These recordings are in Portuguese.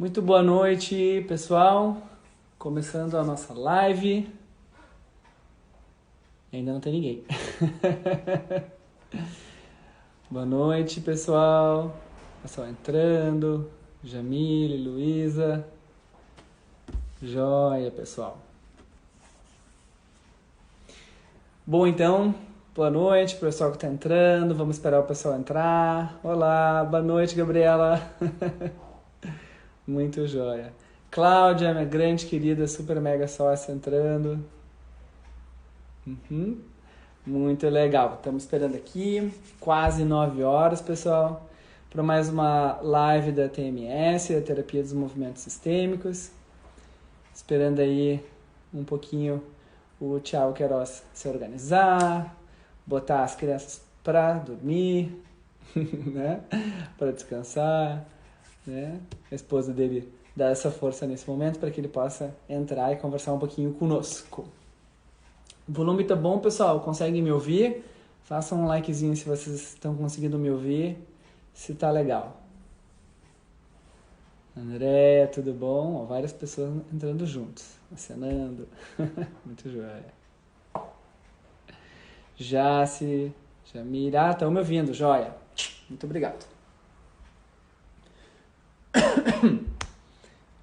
Muito boa noite, pessoal. Começando a nossa live. Ainda não tem ninguém. Boa noite, pessoal. Pessoal entrando. Jamile, Luísa. Joia, pessoal. Bom, então, boa noite, pessoal que está entrando. Vamos esperar o pessoal entrar. Olá, boa noite, Gabriela. Muito joia. Cláudia, minha grande querida, super mega sócia entrando. Muito legal. Estamos esperando aqui, quase 9 horas, pessoal, para mais uma live da TMS, a Terapia dos Movimentos Sistêmicos. Esperando aí um pouquinho o Thiago Queiroz se organizar, botar as crianças para dormir, né? Para descansar, né? A esposa dele dá essa força nesse momento para que ele possa entrar e conversar um pouquinho conosco. O volume tá bom, pessoal? Conseguem me ouvir? Façam um likezinho se vocês estão conseguindo me ouvir, se tá legal. André, tudo bom? Ó, várias pessoas entrando juntos, acenando. Muito joia. Jace, Jamira, estão me ouvindo, joia. Muito obrigado.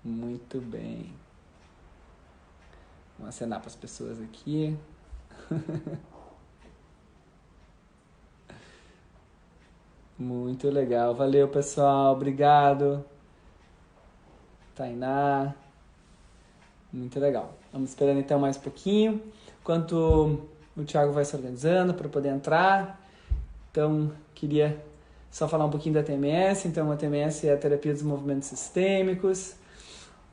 Muito bem. Vamos acenar para as pessoas aqui. Muito legal. Valeu, pessoal. Obrigado. Tainá. Muito legal. Vamos esperando então mais um pouquinho. Enquanto o Thiago vai se organizando para poder entrar. Então, queria só falar um pouquinho da TMS. Então, a TMS é a Terapia dos Movimentos Sistêmicos.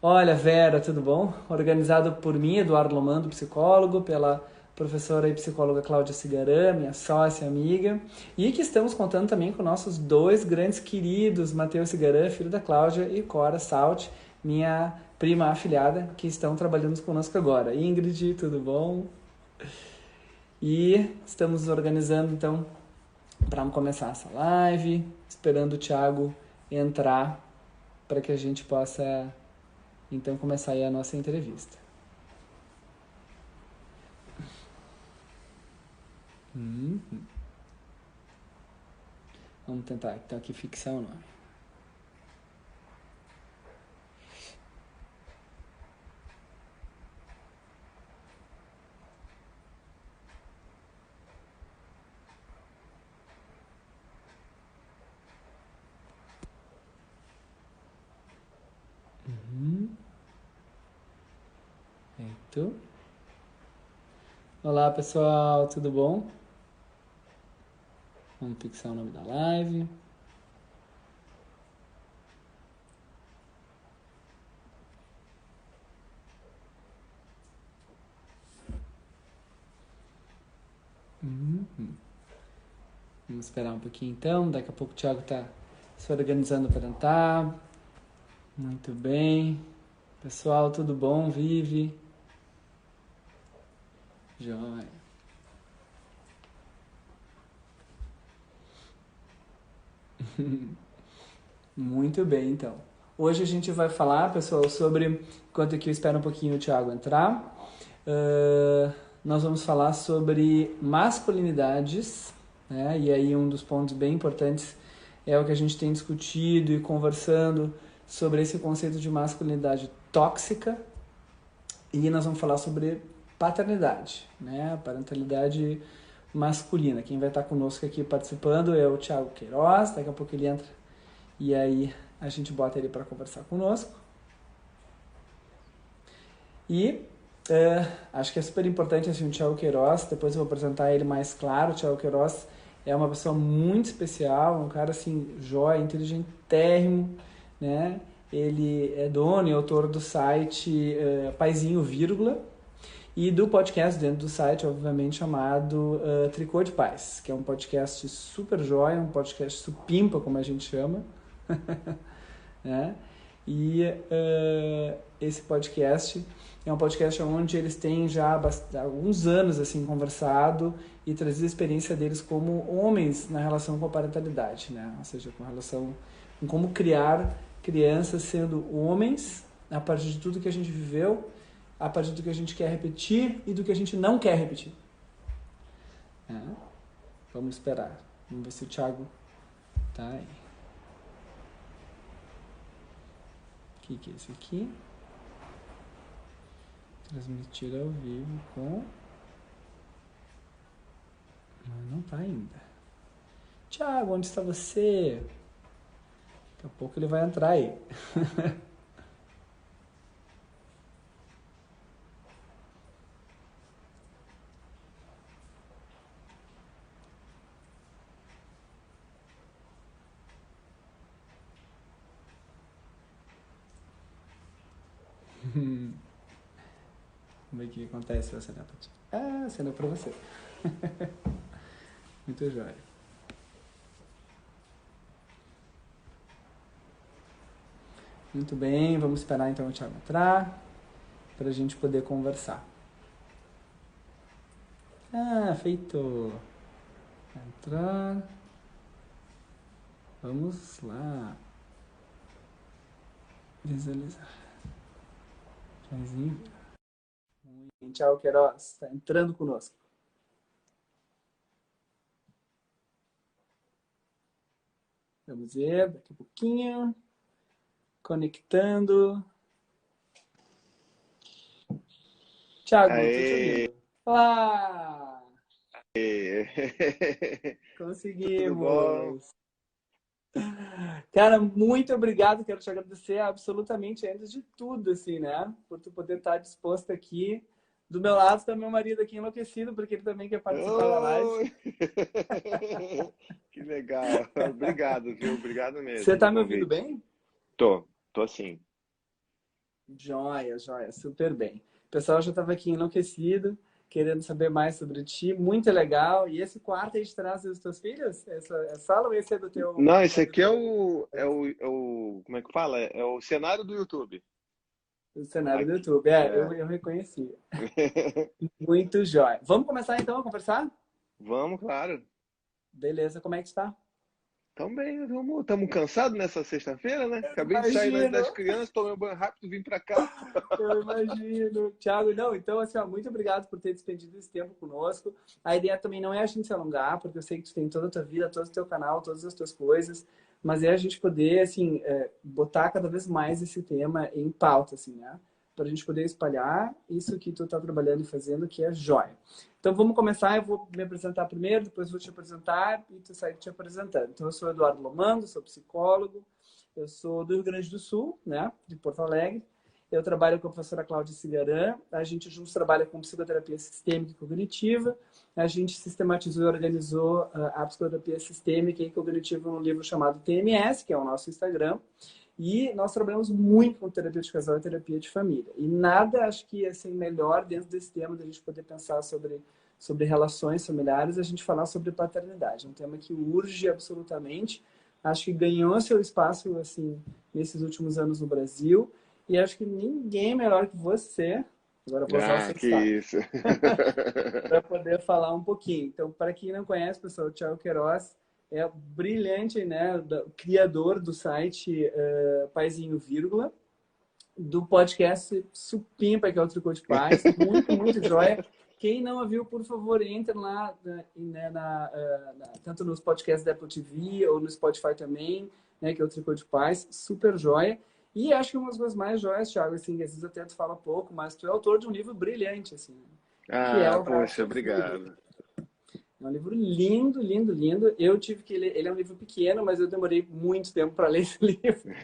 Olha, Vera, tudo bom? Organizado por mim, Eduardo Lomando, psicólogo, pela professora e psicóloga Cláudia Cigarã, minha sócia e amiga, e que estamos contando também com nossos dois grandes queridos, Matheus Cigarã, filho da Cláudia, e Cora Salt, minha prima afilhada, que estão trabalhando conosco agora. Ingrid, tudo bom? E estamos nos organizando, então, para começar essa live, esperando o Thiago entrar para que a gente possa então começar aí a nossa entrevista. Vamos tentar então aqui fixar o nome. Feito. Olá, pessoal, tudo bom? Vamos fixar o nome da live. Vamos esperar um pouquinho então. Daqui a pouco o Thiago está se organizando para entrar. Muito bem. Pessoal, tudo bom? Vive? Joia. Muito bem, então. Hoje a gente vai falar, pessoal, sobre... Enquanto aqui eu espero um pouquinho o Thiago entrar. Nós vamos falar sobre masculinidades, né? E aí um dos pontos bem importantes é o que a gente tem discutido e conversando sobre esse conceito de masculinidade tóxica. E nós vamos falar sobre paternidade, né? Parentalidade masculina. Quem vai estar conosco aqui participando é o Thiago Queiroz. Daqui a pouco ele entra e aí a gente bota ele para conversar conosco. E acho que é super importante assim, o Thiago Queiroz, depois eu vou apresentar ele mais claro. O Thiago Queiroz é uma pessoa muito especial, um cara assim, jóia, inteligentérrimo, né? Ele é dono e autor do site Paizinho Vírgula e do podcast dentro do site, obviamente, chamado Tricô de Paz, que é um podcast super jóia, um podcast supimpa, como a gente chama. Né? E esse podcast é um podcast onde eles têm já há alguns anos assim, conversado e trazido a experiência deles como homens na relação com a parentalidade, né? Ou seja, com relação com como criar crianças sendo homens, a partir de tudo que a gente viveu, a partir do que a gente quer repetir e do que a gente não quer repetir. Vamos esperar. Vamos ver se o Thiago tá aí. O que é esse aqui? Transmitir ao vivo com... Mas não tá ainda. Thiago, onde está você? Daqui a pouco ele vai entrar aí. Vamos ver o que acontece se a cena pra ti. Ah, a cena é pra você. Muito jóia. Muito bem, vamos esperar então o Thiago entrar para a gente poder conversar. Ah, feito. Entrar. Vamos lá. Visualizar. Jairzinho. Tchau, Queiroz. Está entrando conosco. Vamos ver, daqui a pouquinho. Conectando. Thiago, estou te ouvindo. Olá! Conseguimos! Cara, muito obrigado. Quero te agradecer absolutamente antes de tudo, assim, né? Por tu poder estar disposto aqui. Do meu lado está meu marido aqui enlouquecido, porque ele também quer participar da live. Que legal. Obrigado, viu? Obrigado mesmo. Você tá me ouvindo bem? Tô sim. Joia, joia. Super bem. O pessoal já estava aqui enlouquecido, querendo saber mais sobre ti. Muito legal. E esse quarto aí de trás dos teus filhos? Essa sala ou esse é do teu... Não, esse aqui é o como é que fala? É o cenário do YouTube. O cenário Aqui. do YouTube. Eu reconheci. Muito jóia. Vamos começar então a conversar? Vamos, claro. Beleza, como é que está? Também, estamos cansados nessa sexta-feira, né? Acabei de sair das crianças, tomei um banho rápido, vim pra cá. Eu imagino. Thiago, não, então assim, ó, muito obrigado por ter despendido esse tempo conosco. A ideia também não é a gente se alongar, porque eu sei que tu tem toda a tua vida, todo o teu canal, todas as tuas coisas, mas é a gente poder, assim, botar cada vez mais esse tema em pauta, assim, né? Para a gente poder espalhar isso que tu tá trabalhando e fazendo, que é joia. Então vamos começar, eu vou me apresentar primeiro, depois vou te apresentar e tu sai te apresentando. Então eu sou Eduardo Lomando, sou psicólogo, eu sou do Rio Grande do Sul, né, de Porto Alegre. Eu trabalho com a professora Cláudia Cigaran, a gente juntos trabalha com psicoterapia sistêmica e cognitiva, a gente sistematizou e organizou a psicoterapia sistêmica e cognitiva num livro chamado TMS, que é o nosso Instagram. E nós trabalhamos muito com terapia de casal e terapia de família. E nada, acho que assim, melhor dentro desse tema da gente poder pensar sobre relações familiares, a gente falar sobre paternidade. É um tema que urge absolutamente. Acho que ganhou seu espaço assim nesses últimos anos no Brasil. E acho que ninguém melhor que você, agora eu vou usar o seu Que destaque, isso. para poder falar um pouquinho. Então, para quem não conhece, pessoal, o Thiago Queiroz é brilhante, né? Criador do site Paizinho Vírgula, do podcast Supimpa, que é o Tricô de Paz. Muito, muito joia. Quem não viu, por favor, entre lá, né, tanto nos podcasts da Apple TV ou no Spotify também, né, que é o Tricô de Paz. Super joia. E acho que uma das coisas mais joias, Thiago, assim, às vezes até tu fala pouco, mas tu é autor de um livro brilhante, assim, que é o Poxa, Abraço ao obrigado. Filho. É um livro lindo, lindo, lindo. Eu tive que ler. Ele é um livro pequeno, mas eu demorei muito tempo para ler esse livro.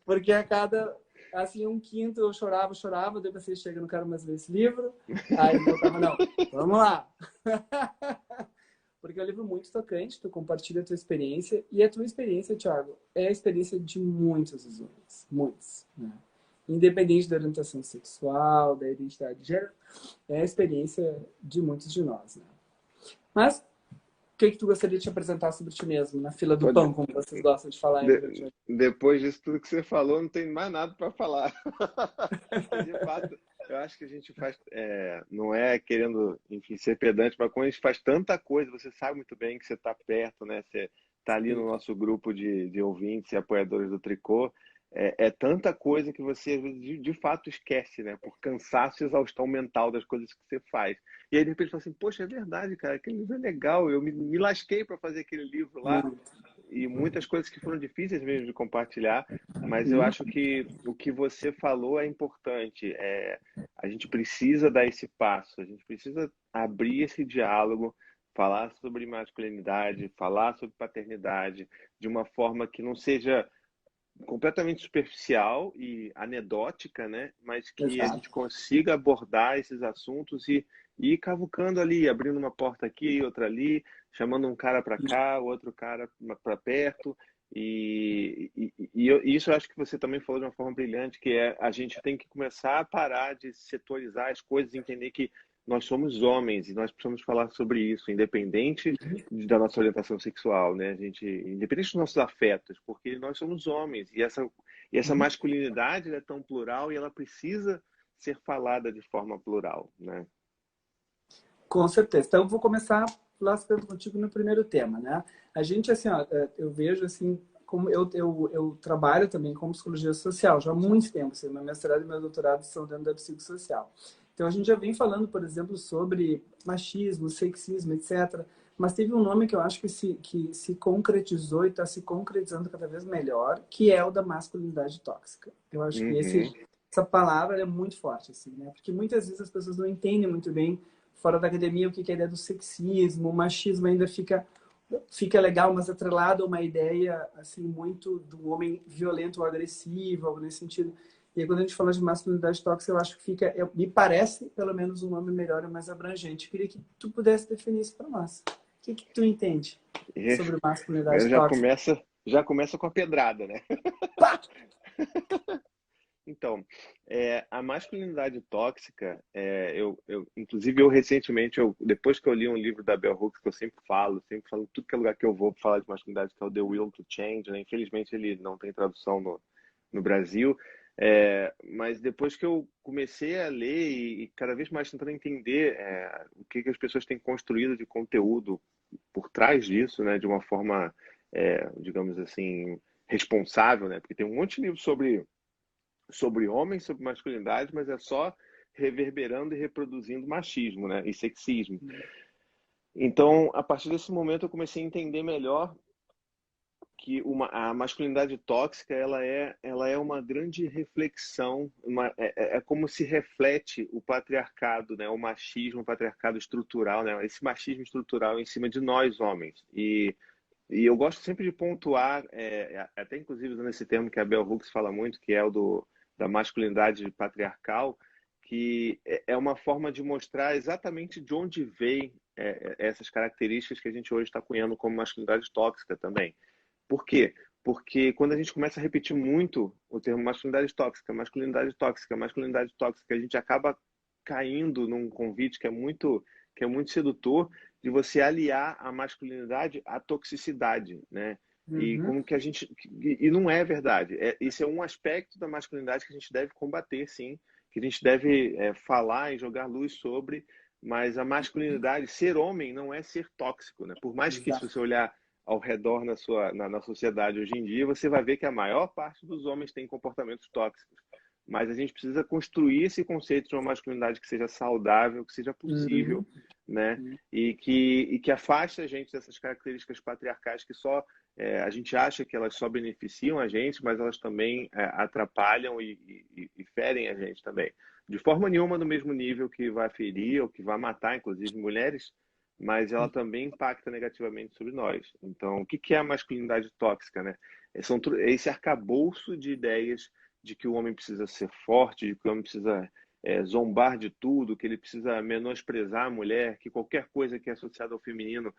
Porque a cada, assim, um quinto eu chorava. Daí você chega, não quero mais ler esse livro. Aí eu tava, não, vamos lá. Porque é um livro muito tocante, tu compartilha a tua experiência. E a tua experiência, Thiago, é a experiência de muitos usuários. Muitos, né? Independente da orientação sexual, da identidade de gênero, é a experiência de muitos de nós, né? Mas, o que tu gostaria de te apresentar sobre ti mesmo, na fila do pão, como vocês gostam de falar em Depois disso tudo que você falou, não tem mais nada para falar. De fato, eu acho que a gente faz, não é querendo, enfim, ser pedante, mas quando a gente faz tanta coisa, você sabe muito bem que você está perto, né? Você tá ali no nosso grupo de ouvintes e apoiadores do tricô, é tanta coisa que você às vezes, de fato esquece, né? Por cansaço e exaustão mental das coisas que você faz. E aí de repente fala assim, poxa, é verdade, cara, aquele livro é legal, eu me lasquei para fazer aquele livro lá, e muitas coisas que foram difíceis mesmo de compartilhar, mas eu acho que o que você falou é importante. A gente precisa dar esse passo, a gente precisa abrir esse diálogo, falar sobre masculinidade, falar sobre paternidade, de uma forma que não seja completamente superficial e anedótica, né? Mas que a gente Exato. consiga abordar esses assuntos e ir cavucando ali, abrindo uma porta aqui, outra ali, chamando um cara para cá, outro cara para perto. E isso eu acho que você também falou de uma forma brilhante, que é a gente tem que começar a parar de setorizar as coisas, entender que nós somos homens e nós precisamos falar sobre isso, independente da nossa orientação sexual, né? A gente, independente dos nossos afetos, porque nós somos homens e essa masculinidade é tão plural e ela precisa ser falada de forma plural, né? Com certeza. Então, eu vou começar lascando contigo no primeiro tema, né? A gente, assim, ó, eu vejo, assim, como eu trabalho também com psicologia social já há muito tempo. Assim, meu mestrado e meu doutorado são dentro da psicossocial. Então, a gente já vem falando, por exemplo, sobre machismo, sexismo, etc. Mas teve um nome que eu acho que se concretizou e está se concretizando cada vez melhor, que é o da masculinidade tóxica. Eu acho que Uhum. essa palavra é muito forte, assim, né? Porque muitas vezes as pessoas não entendem muito bem fora da academia o que é a ideia do sexismo, o machismo ainda fica legal, mas atrelado a uma ideia assim muito do homem violento ou agressivo, algo nesse sentido. E aí, quando a gente fala de masculinidade tóxica, eu acho que me parece, pelo menos, um nome melhor e mais abrangente. Eu queria que tu pudesse definir isso para nós. O que tu entende E sobre masculinidade já tóxica? começa com a pedrada, né? Pá! Então, a masculinidade tóxica, inclusive eu recentemente, depois que eu li um livro da Bell Hooks, que eu sempre falo em tudo que é lugar que eu vou para falar de masculinidade, que é o The Will to Change, né? Infelizmente ele não tem tradução no Brasil, mas depois que eu comecei a ler e cada vez mais tentando entender o que as pessoas têm construído de conteúdo por trás disso, né? De uma forma, digamos assim, responsável, né? Porque tem um monte de livro sobre homens, sobre masculinidade, mas é só reverberando e reproduzindo machismo, né? E sexismo. Então, a partir desse momento, eu comecei a entender melhor que a masculinidade tóxica ela é uma grande reflexão, é como se reflete o patriarcado, né? O machismo, o patriarcado estrutural, né? Esse machismo estrutural em cima de nós, homens. E eu gosto sempre de pontuar, até inclusive usando esse termo que a Bell Hooks fala muito, que é da masculinidade patriarcal, que é uma forma de mostrar exatamente de onde vem essas características que a gente hoje está cunhando como masculinidade tóxica também. Por quê? Porque quando a gente começa a repetir muito o termo masculinidade tóxica, masculinidade tóxica, a gente acaba caindo num convite que é muito sedutor de você aliar a masculinidade à toxicidade, né? E Uhum. como que a gente e não é verdade. Isso é um aspecto da masculinidade que a gente deve combater, sim, que a gente deve falar e jogar luz sobre. Mas a masculinidade, ser homem, não é ser tóxico, né? Por mais que, se Exato. você olhar ao redor na sociedade hoje em dia, você vai ver que a maior parte dos homens tem comportamentos tóxicos. Mas a gente precisa construir esse conceito de uma masculinidade que seja saudável, que seja possível, Uhum. né? E que afaste a gente dessas características patriarcais que a gente acha que elas só beneficiam a gente, mas elas também atrapalham e ferem a gente também. De forma nenhuma no mesmo nível que vai ferir ou que vai matar, inclusive mulheres, mas ela também impacta negativamente sobre nós. Então, o que é a masculinidade tóxica, né? É esse arcabouço de ideias de que o homem precisa ser forte, de que o homem precisa zombar de tudo, que ele precisa menosprezar a mulher, que qualquer coisa que é associada ao feminino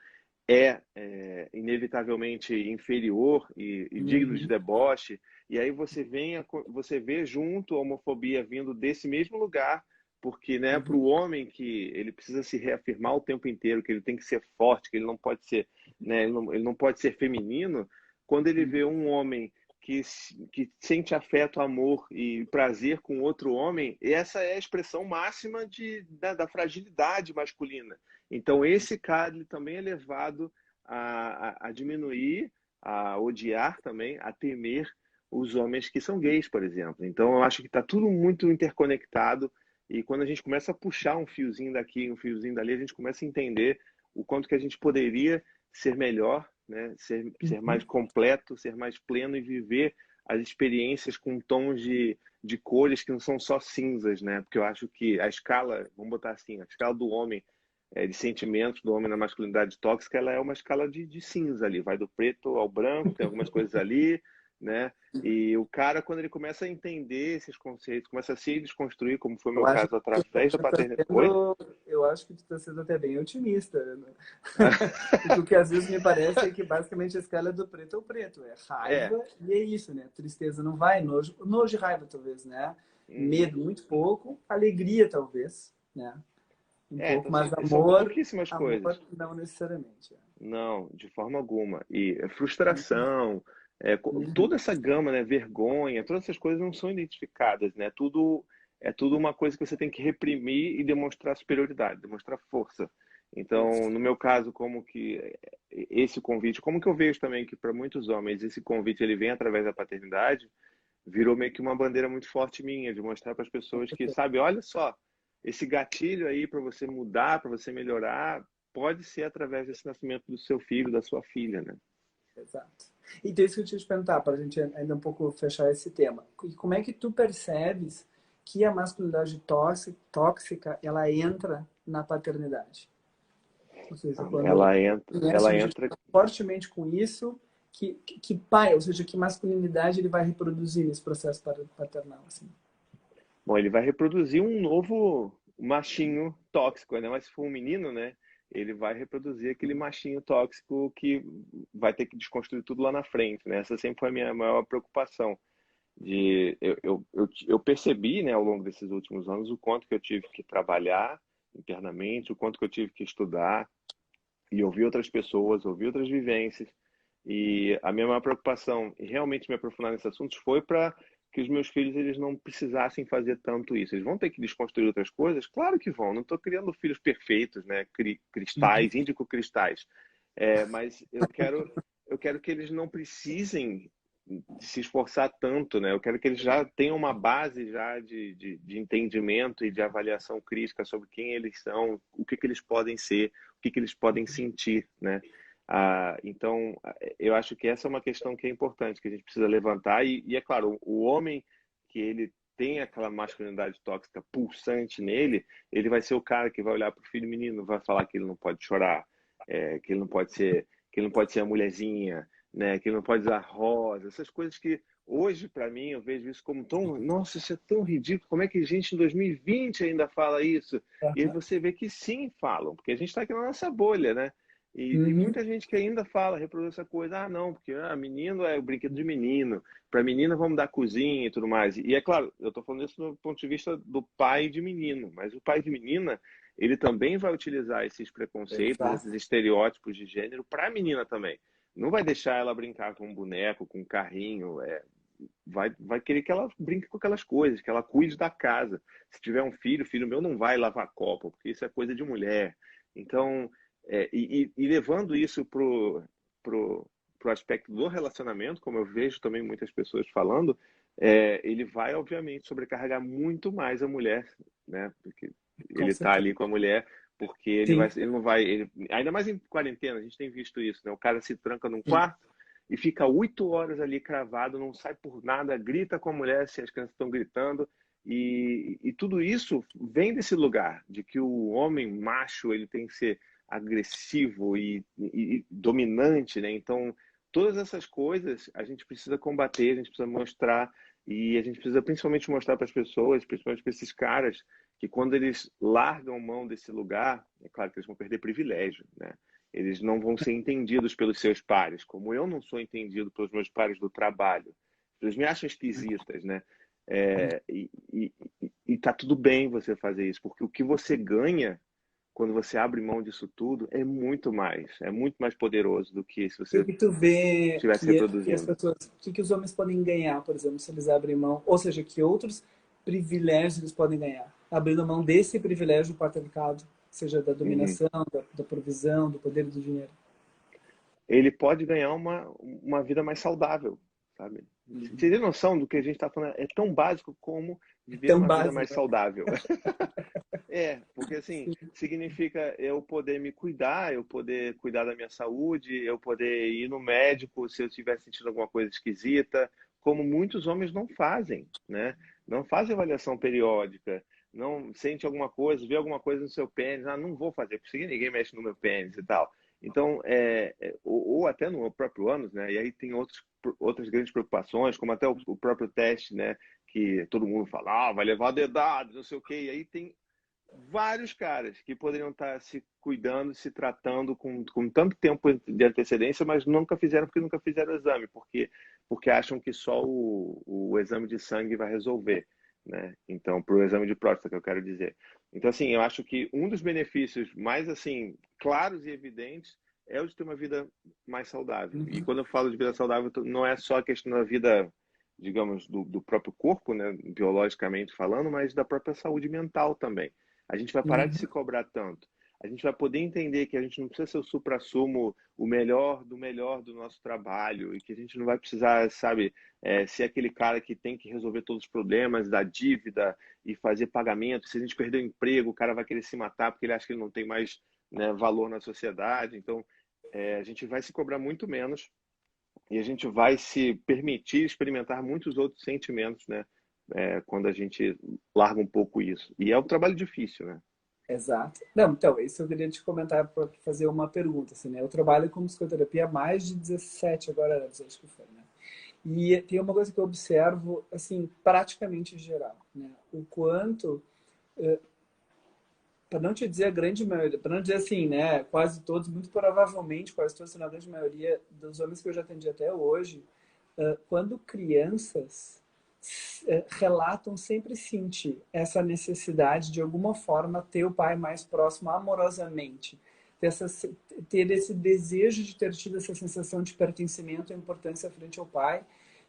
inevitavelmente inferior e digno de Uhum. deboche. E aí você vê junto a homofobia vindo desse mesmo lugar, porque, né, para Uhum. o homem que ele precisa se reafirmar o tempo inteiro, que ele tem que ser forte, que ele não pode ser, né, ele não pode ser feminino, quando ele vê um homem que sente afeto, amor e prazer com outro homem, essa é a expressão máxima da fragilidade masculina. Então, esse cara ele também é levado a diminuir, a odiar também, a temer os homens que são gays, por exemplo. Então, eu acho que está tudo muito interconectado e quando a gente começa a puxar um fiozinho daqui, um fiozinho dali, a gente começa a entender o quanto que a gente poderia ser melhor, né? Ser mais completo, ser mais pleno e viver as experiências com tons de cores que não são só cinzas, né? Porque eu acho que a escala, vamos botar assim, a escala do homem, de sentimentos do homem na masculinidade tóxica, ela é uma escala de cinza ali, vai do preto ao branco, tem algumas coisas ali, né? E o cara, quando ele começa a entender esses conceitos, começa a se desconstruir, como foi o Eu meu acho caso, que através da paternidade. Oi? eu acho que tu está sendo até bem otimista, né? Porque o que às vezes me parece é que basicamente a escala é do preto ao preto. É É. raiva e é isso, né? Tristeza não vai, nojo e raiva talvez, né? Uhum. Medo muito pouco, alegria talvez, né? Um pouco, Então mas são amor, pouquíssimas coisas. amor não necessariamente. Não, de forma alguma. E Uhum. frustração, Uhum. toda essa gama, né, vergonha, todas essas coisas não são identificadas, né? É tudo uma coisa que você tem que reprimir e demonstrar superioridade, demonstrar força. Então, no meu caso, como que esse convite, como que eu vejo também que para muitos homens esse convite ele vem através da paternidade, virou meio que uma bandeira muito forte minha, de mostrar para as pessoas que, sabe, olha só, esse gatilho aí para você mudar, para você melhorar, pode ser através desse nascimento do seu filho, da sua filha, né? Exato. Então, isso que eu tinha te perguntar, para a gente ainda um pouco fechar esse tema. E como é que tu percebes que a masculinidade tóxica ela entra na paternidade? Ou seja, quando conhece Ela um gente entra, fortemente com isso, que pai, ou seja, que masculinidade ele vai reproduzir nesse processo paternal, assim. bom, ele vai reproduzir um novo machinho tóxico, ainda mais se for um menino, né? Ele vai reproduzir aquele machinho tóxico que vai ter que desconstruir tudo lá na frente, né? Essa sempre foi a minha maior preocupação. Eu percebi, né, ao longo desses últimos anos, o quanto que eu tive que trabalhar internamente, o quanto que eu tive que estudar e ouvir outras pessoas, ouvir outras vivências. E a minha maior preocupação em realmente me aprofundar nesses assuntos foi para que os meus filhos eles não precisassem fazer tanto isso. Eles vão ter que desconstruir outras coisas? Claro que vão. Não estou criando filhos perfeitos, né? Uhum. Cristais, índico-cristais. Mas eu quero que eles não precisem se esforçar tanto, né? Eu quero que eles já tenham uma base já de entendimento e de avaliação crítica sobre quem eles são, o que que eles podem ser, o que que eles podem sentir, né? Então, eu acho que essa é uma questão que é importante, que a gente precisa levantar. E é claro, o homem que ele tem aquela masculinidade tóxica pulsante nele, ele vai ser o cara que vai olhar para o filho menino, vai falar que ele não pode chorar, que ele não pode ser a mulherzinha, né? Que ele não pode usar rosa, essas coisas que hoje, para mim, eu vejo isso como tão, nossa, isso é tão ridículo, como é que a gente em 2020 ainda fala isso? E aí você vê que sim, falam, porque a gente está aqui na nossa bolha, né? E Uhum. muita gente que ainda fala, reproduz essa coisa, não, porque menino é o brinquedo de menino, para menina vamos dar cozinha e tudo mais. E é claro, eu estou falando isso do ponto de vista do pai de menino, mas o pai de menina, ele também vai utilizar esses preconceitos, Exato. esses estereótipos de gênero para a menina também. Não vai deixar ela brincar com um boneco, com um carrinho, vai querer que ela brinque com aquelas coisas, que ela cuide da casa. Se tiver um filho, filho meu não vai lavar copa, porque isso é coisa de mulher. Então, e levando isso pro aspecto do relacionamento, como eu vejo também muitas pessoas falando, ele vai, obviamente, sobrecarregar muito mais a mulher, né? Porque Com ele está certeza. ali com a mulher, porque Sim, ele não vai, ainda mais em quarentena, a gente tem visto isso, né? O cara se tranca num sim. quarto e fica 8 horas ali cravado, não sai por nada, grita com a mulher se as crianças estão gritando, e tudo isso vem desse lugar de que o homem macho ele tem que ser agressivo e dominante, né? Então, todas essas coisas a gente precisa combater, a gente precisa mostrar e a gente precisa principalmente mostrar para as pessoas, principalmente para esses caras, que quando eles largam mão desse lugar, é claro que eles vão perder privilégio, né? Eles não vão ser entendidos pelos seus pares, como eu não sou entendido pelos meus pares do trabalho. Eles me acham esquisitas, né? E tá tudo bem você fazer isso, porque o que você ganha quando você abre mão disso tudo, é muito mais poderoso do que se O você que tu vê estivesse que as reproduzindo. pessoas, o que os homens podem ganhar, por exemplo, se eles abrem mão, ou seja, que outros privilégios eles podem ganhar, abrindo mão desse privilégio do patriarcado, seja da Uhum. dominação, da provisão, do poder do dinheiro. ele pode ganhar uma vida mais saudável, sabe? Uhum. Você tem noção do que a gente está falando? É tão básico como É viver tão uma vida básico, mais né? saudável. Porque assim, Sim. significa eu poder me cuidar, eu poder cuidar da minha saúde, eu poder ir no médico se eu estiver sentindo alguma coisa esquisita, como muitos homens não fazem, né? Não fazem avaliação periódica, não sente alguma coisa, vê alguma coisa no seu pênis, não vou fazer, porque ninguém mexe no meu pênis e tal. Então, ou até no próprio ânus, né? E aí tem outras grandes preocupações, como até o próprio teste, né? Que todo mundo fala, vai levar dedado, não sei o quê. E aí tem vários caras que poderiam estar se cuidando, se tratando com tanto tempo de antecedência, mas nunca fizeram porque nunca fizeram o exame, porque acham que só o exame de sangue vai resolver, né? Então, para o exame de próstata, que eu quero dizer. Então, assim, eu acho que um dos benefícios mais, assim, claros e evidentes é o de ter uma vida mais saudável. E Uhum. quando eu falo de vida saudável, não é só a questão da vida, digamos, do próprio corpo, né, biologicamente falando, mas da própria saúde mental também. A gente vai parar de Uhum. se cobrar tanto. A gente vai poder entender que a gente não precisa ser o suprassumo, o melhor do nosso trabalho, e que a gente não vai precisar, sabe, ser aquele cara que tem que resolver todos os problemas da dívida e fazer pagamento. Se a gente perder o emprego, o cara vai querer se matar porque ele acha que ele não tem mais, né, valor na sociedade. Então, a gente vai se cobrar muito menos e a gente vai se permitir experimentar muitos outros sentimentos, né? Quando a gente larga um pouco isso. E é um trabalho difícil, né? Exato. Não, então, isso eu queria te comentar para fazer uma pergunta, assim, né? Eu trabalho com psicoterapia há mais de 17 agora anos, acho que foi, né? E tem uma coisa que eu observo, assim, praticamente geral, né? O quanto, para não te dizer a grande maioria, para não dizer assim, né? Quase todos, muito provavelmente, quase todos, na grande maioria dos homens que eu já atendi até hoje, quando crianças relatam sempre sentir essa necessidade de alguma forma ter o pai mais próximo amorosamente, ter, essa, ter esse desejo de ter tido essa sensação de pertencimento e importância frente ao pai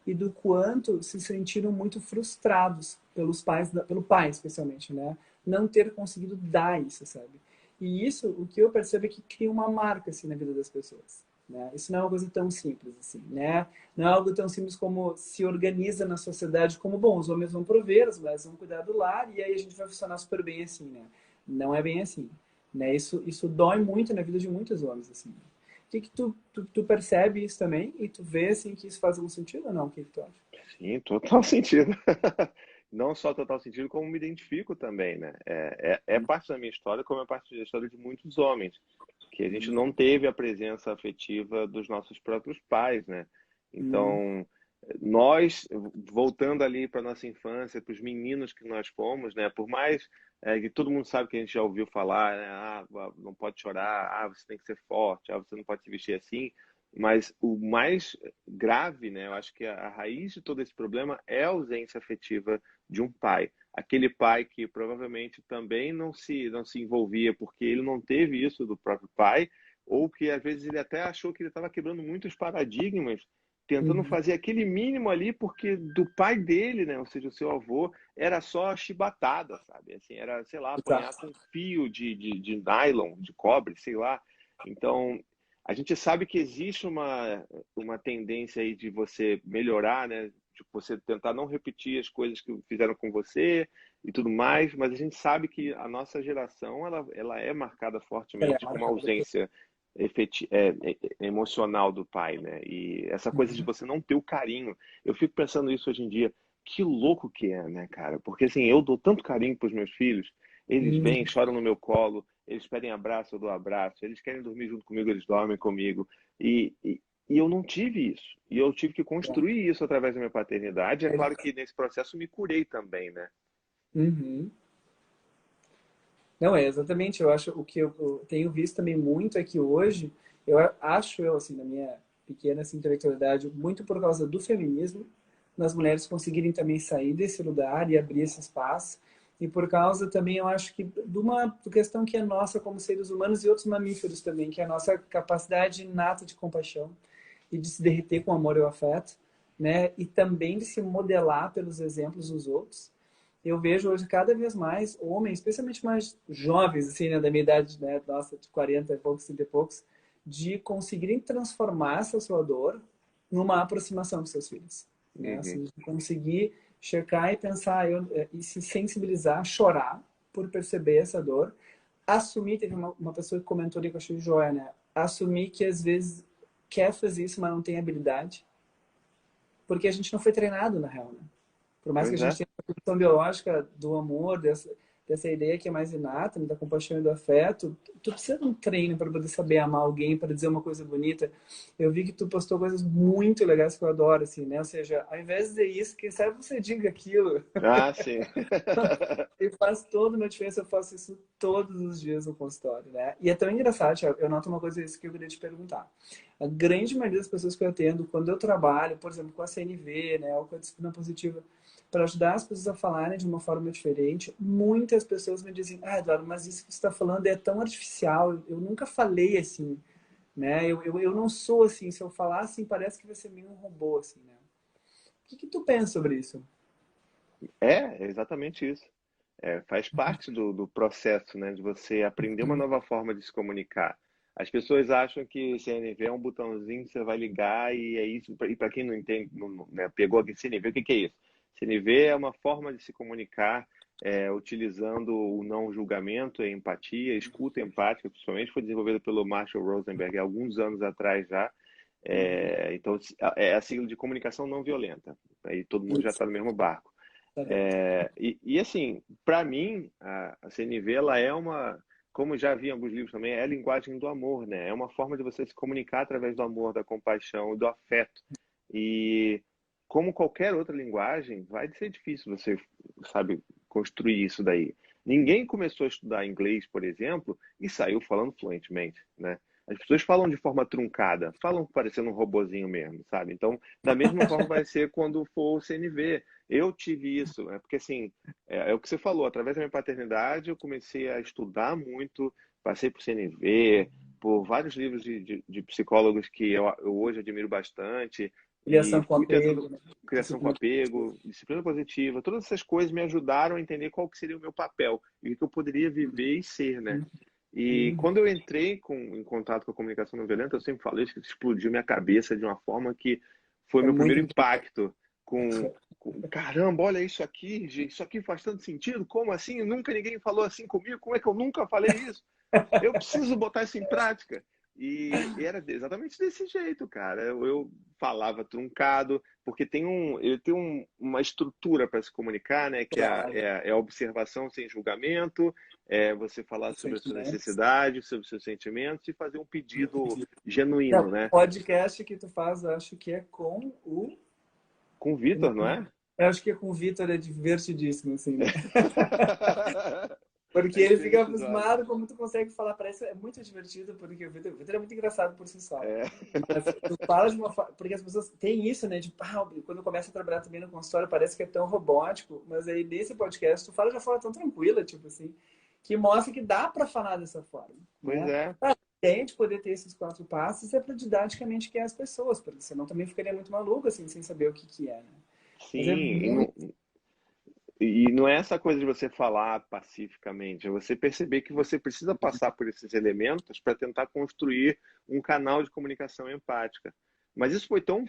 e do quanto se sentiram muito frustrados pelos pais, pelo pai especialmente, né? Não ter conseguido dar isso, sabe? E isso, o que eu percebo é que cria uma marca assim na vida das pessoas. Né? Isso não é uma coisa tão simples assim, né? Não é algo tão simples como se organiza na sociedade como, bom, os homens vão prover, as mulheres vão cuidar do lar e aí a gente vai funcionar super bem assim, né? Não é bem assim, né? Isso dói muito na vida de muitos homens, assim. O que que tu percebe isso também e tu vê, assim, que isso faz algum sentido ou não? O que que tu acha? Sim, total sentido. Não só total sentido, como me identifico também, né? É parte da minha história, como é parte da história de muitos homens, que a gente não teve a presença afetiva dos nossos próprios pais, né? Hum, Então, nós, voltando ali para nossa infância, para os meninos que nós fomos, né? Por mais que todo mundo sabe que a gente já ouviu falar, né? Não pode chorar, você tem que ser forte, você não pode se vestir assim. Mas o mais grave, né? Eu acho que a raiz de todo esse problema é a ausência afetiva de um pai. Aquele pai que provavelmente também não se envolvia porque ele não teve isso do próprio pai, ou que às vezes ele até achou que ele estava quebrando muitos paradigmas, tentando uhum, fazer aquele mínimo ali porque do pai dele, né? Ou seja, o seu avô, era só chibatada, sabe? Assim, era, sei lá, apanhar exato. com fio de nylon, de cobre, sei lá. Então, a gente sabe que existe uma tendência aí de você melhorar, né? De você tentar não repetir as coisas que fizeram com você e tudo mais, mas a gente sabe que a nossa geração ela é marcada Ela é fortemente com uma marcada por... ausência emocional do pai, né? E essa coisa de Uhum, você não ter o carinho. Eu fico pensando isso hoje em dia. Que louco que é, né, cara? Porque assim, eu dou tanto carinho para os meus filhos, eles vêm, uhum, choram no meu colo, eles pedem abraço, eu dou abraço, eles querem dormir junto comigo, eles dormem comigo. E eu não tive isso. E eu tive que construir isso através da minha paternidade. É claro que nesse processo me curei também, né? uhum. Não, é exatamente. Eu acho o que eu tenho visto também muito é que hoje, eu, assim, na minha pequena assim, intelectualidade, muito por causa do feminismo, nas mulheres conseguirem também sair desse lugar e abrir esse espaço. E por causa também, eu acho que de uma questão que é nossa como seres humanos e outros mamíferos também, que é a nossa capacidade inata de compaixão e de se derreter com amor e o afeto, né? E também de se modelar pelos exemplos dos outros. Eu vejo hoje cada vez mais homens, especialmente mais jovens, assim, né, da minha idade, né, nossa, de 40 e poucos, 30 e poucos, de conseguirem transformar essa sua dor numa aproximação com seus filhos, né? Uhum. Assim, de conseguir checar e pensar e se sensibilizar, chorar por perceber essa dor, assumir, teve uma pessoa que comentou ali que eu achei joia, né? Assumir que às vezes quer fazer isso, mas não tem habilidade, porque a gente não foi treinado na real, né? Por mais que a Pois gente é. tenha a questão biológica do amor, dessa ideia que é mais inata, né, da compaixão e do afeto, tu precisa de um treino para poder saber amar alguém, para dizer uma coisa bonita. Eu vi que tu postou coisas muito legais que eu adoro, assim, né? Ou seja, ao invés de dizer isso, quem sabe você diga aquilo. Ah, sim. E faz toda uma diferença, eu faço isso todos os dias no consultório, né? E é tão engraçado, Thiago, eu noto uma coisa isso que eu queria te perguntar. A grande maioria das pessoas que eu atendo, quando eu trabalho, por exemplo, com a CNV, né, ou com a disciplina positiva, para ajudar as pessoas a falarem de uma forma diferente, muitas pessoas me dizem, ah, Eduardo, mas isso que você está falando é tão artificial, eu nunca falei assim, né? Eu não sou assim, se eu falar assim, parece que vai ser meio um robô, assim, né? O que que tu pensa sobre isso? É exatamente isso. Faz parte do processo, né, de você aprender uma nova forma de se comunicar. As pessoas acham que CNV é um botãozinho que você vai ligar e é isso. E para quem não entende, né, pegou aqui CNV, o que que é isso? CNV é uma forma de se comunicar utilizando o não julgamento, a empatia, a escuta empática, principalmente foi desenvolvida pelo Marshall Rosenberg há alguns anos atrás já. Então, é a sigla de comunicação não violenta. Aí todo mundo já Isso, está no mesmo barco. tá dentro. E assim, para mim, a CNV, ela é como já vi em alguns livros também, é a linguagem do amor, né? É uma forma de você se comunicar através do amor, da compaixão e do afeto. E como qualquer outra linguagem, vai ser difícil você, sabe, construir isso daí. Ninguém começou a estudar inglês, por exemplo, e saiu falando fluentemente, né? As pessoas falam de forma truncada, falam parecendo um robozinho mesmo, sabe? Então, da mesma forma vai ser quando for o CNV. Eu tive isso, né? Porque assim, é o que você falou, através da minha paternidade eu comecei a estudar muito, passei por CNV, por vários livros de psicólogos que eu hoje admiro bastante, Criação e com fui tentando apego, né? criação com Disciplina positiva. apego, disciplina positiva, todas essas coisas me ajudaram a entender qual que seria o meu papel e o que eu poderia viver e ser, né? E Uhum. quando eu entrei em contato com a comunicação não violenta, eu sempre falei isso, que explodiu minha cabeça de uma forma que foi É meu muito primeiro incrível. impacto caramba, olha isso aqui, gente, isso aqui faz tanto sentido, como assim? Nunca ninguém falou assim comigo, como é que eu nunca falei isso? Eu preciso botar isso em prática. E era exatamente desse jeito, cara. Eu falava truncado, porque eu tenho uma estrutura para se comunicar, né? Que Claro, é a observação sem julgamento, é você falar os sobre a sua sentimentos. necessidade, sobre os seus sentimentos e fazer um pedido É, genuíno, o né? podcast que tu faz, eu acho que é com o. Com o Vitor, não é? Eu acho que é com o Vitor, é divertidíssimo, assim, né? Porque A gente ele fez fica episódio. abismado como tu consegue falar. Parece é muito divertido, porque o Vitor é muito engraçado por si só. É. Mas tu fala de uma forma. Porque as pessoas têm isso, né? De quando começa a trabalhar também no consultório, parece que é tão robótico. Mas aí nesse podcast, tu fala de uma forma tão tranquila, tipo assim, que mostra que dá para falar dessa forma, Pois né? é. A ideia de poder ter esses 4 passos é para didaticamente guiar as pessoas, porque senão também ficaria muito maluco, assim, sem saber o que que é, né? Mas é Sim, muito. e não é essa coisa de você falar pacificamente, é você perceber que você precisa passar por esses elementos para tentar construir um canal de comunicação empática. Mas isso foi tão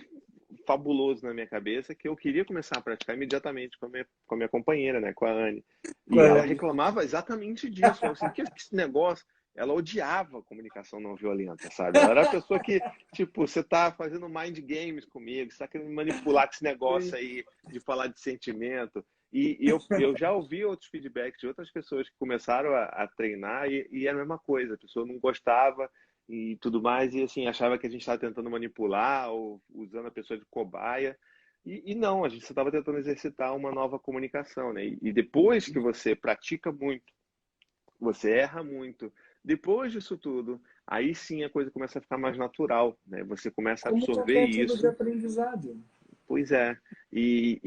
fabuloso na minha cabeça que eu queria começar a praticar imediatamente com a minha companheira, né, com a Anne. E ela Quando... reclamava exatamente disso, falou assim, que esse negócio, ela odiava a comunicação não violenta, sabe? Ela era a pessoa que, tipo, você tá fazendo mind games comigo, você tá querendo manipular com esse negócio aí de falar de sentimento. E eu já ouvi outros feedbacks de outras pessoas que começaram a treinar e era a mesma coisa, a pessoa não gostava e tudo mais, e assim, achava que a gente estava tentando manipular ou usando a pessoa de cobaia. E não, a gente só estava tentando exercitar uma nova comunicação, né? E depois que você pratica muito, você erra muito, depois disso tudo, aí sim a coisa começa a ficar mais natural, né? Você começa a Como absorver qualquer tipo de isso. aprendizado. Pois é. E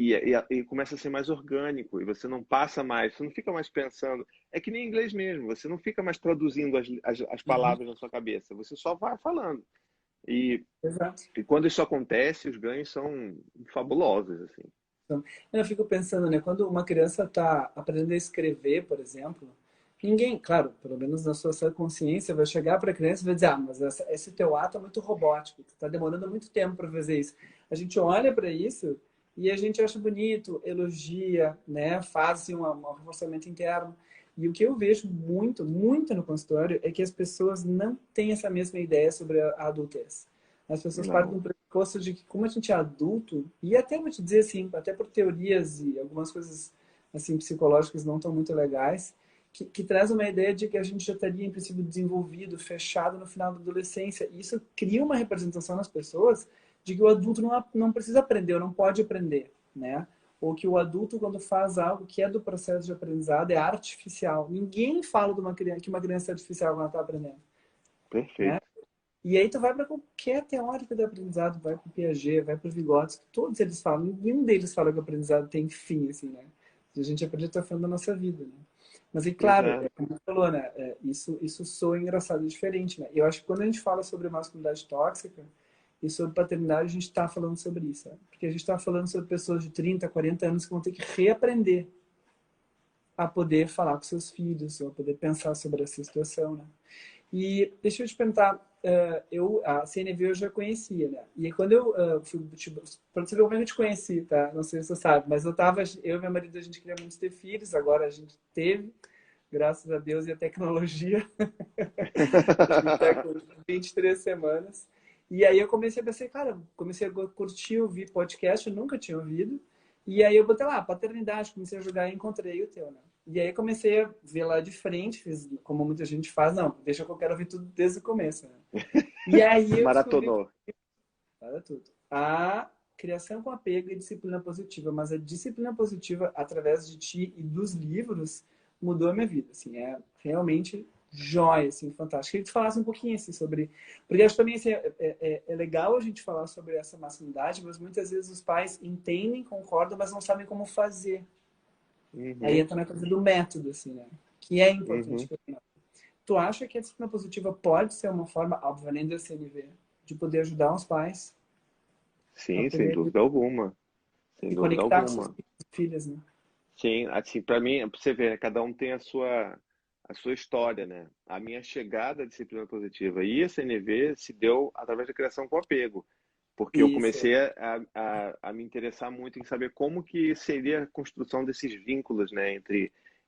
começa a ser mais orgânico, e você não passa mais, você não fica mais pensando. É que nem inglês mesmo, você não fica mais traduzindo as Uhum. palavras na sua cabeça, você só vai falando. E, Exato. e quando isso acontece, os ganhos são fabulosos, assim. Então, eu fico pensando, né, quando uma criança está aprendendo a escrever, por exemplo, Ninguém, claro, pelo menos na sua consciência, vai chegar para a criança e vai dizer: ah, mas esse teu ato é muito robótico, tu tá demorando muito tempo para fazer isso. A gente olha para isso e a gente acha bonito, elogia, né? Faz assim, um reforçamento interno. E o que eu vejo muito, muito no consultório é que as pessoas não têm essa mesma ideia sobre a adultez. As pessoas partem Não. do pressuposto de que, como a gente é adulto, e até vou te dizer assim, até por teorias e algumas coisas assim psicológicas não tão muito legais, que traz uma ideia de que a gente já estaria, em princípio, desenvolvido, fechado no final da adolescência. E isso cria uma representação nas pessoas de que o adulto não precisa aprender, ou não pode aprender, né? Ou que o adulto, quando faz algo que é do processo de aprendizado, é artificial. Ninguém fala de uma criança, que uma criança é artificial quando ela está aprendendo, né? Perfeito. E aí tu vai para qualquer teórica do aprendizado, vai para o Piaget, vai para o Vygotsky, todos eles falam, nenhum deles fala que o aprendizado tem fim, assim, né? A gente aprende até o fim da nossa vida, né? Mas, e Pois claro, é. como você falou, né? Isso soa engraçado e diferente, né? E eu acho que quando a gente fala sobre masculinidade tóxica e sobre paternidade, a gente está falando sobre isso, né? Porque a gente está falando sobre pessoas de 30, 40 anos que vão ter que reaprender a poder falar com seus filhos, ou a poder pensar sobre essa situação, né? E deixa eu te perguntar, a CNV eu já conhecia, né? E aí quando eu fui, tipo, pra você ver como é que eu te conheci, tá? Não sei se você sabe, mas eu e meu marido, a gente queria muito ter filhos, agora a gente teve, graças a Deus e a tecnologia. A gente tá com 23 semanas. E aí eu comecei a pensar, cara, comecei a curtir, ouvir podcast, eu nunca tinha ouvido. E aí eu botei lá, paternidade, comecei a jogar e encontrei o teu, né? E aí comecei a ver lá de frente, fiz como muita gente faz, não, deixa que eu quero ouvir tudo desde o começo, né? E aí eu descobri, Maratonou. para tudo, a criação com apego e disciplina positiva, mas a disciplina positiva através de ti e dos livros mudou a minha vida, assim, é realmente jóia, assim, fantástico. Queria que tu falasse um pouquinho, assim, sobre... Porque acho também, assim, é legal a gente falar sobre essa masculinidade, mas muitas vezes os pais entendem, concordam, mas não sabem como fazer. Aí Uhum, entra na coisa do método, assim, né? Que é importante. uhum. Tu acha que a disciplina positiva pode ser uma forma, obviamente, da CNV, de poder ajudar os pais a Sim, sem poder dúvida alguma. Sem se dúvida conectar com seus alguma. filhos, né? Sim, assim, para mim, pra você ver, né, cada um tem a sua história, né? A minha chegada à disciplina positiva e a CNV se deu através da criação com apego, porque eu Isso. comecei a me interessar muito em saber como que seria a construção desses vínculos, né,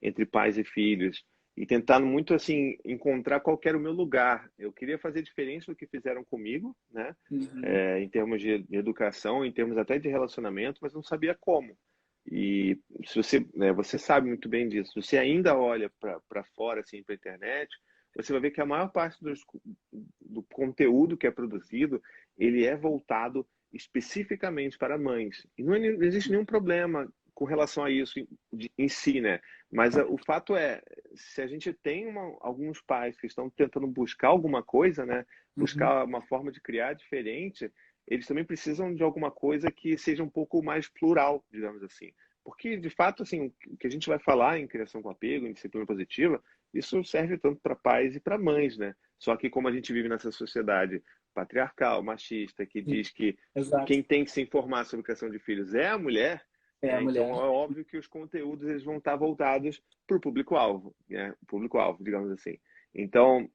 entre pais e filhos, e tentando muito, assim, encontrar qual que era o meu lugar. Eu queria fazer diferente do que fizeram comigo, né, Uhum. em termos de educação, em termos até de relacionamento, mas não sabia como. E se você, né, você sabe muito bem disso. Se você ainda olha para fora, assim, para a internet, você vai ver que a maior parte do conteúdo que é produzido, ele é voltado especificamente para mães. E não existe nenhum problema com relação a isso em si, né? Mas o fato é, se a gente tem alguns pais que estão tentando buscar alguma coisa, né? Uhum. Buscar uma forma de criar diferente, eles também precisam de alguma coisa que seja um pouco mais plural, digamos assim. Porque, de fato, assim, o que a gente vai falar em criação com apego, em disciplina positiva, isso serve tanto para pais e para mães, né? Só que como a gente vive nessa sociedade patriarcal, machista, que Sim. diz que Exato. quem tem que se informar sobre criação de filhos é a mulher, É a né? Então mulher. é óbvio que os conteúdos eles vão estar voltados para o público-alvo, né? Público-alvo, digamos assim. Então,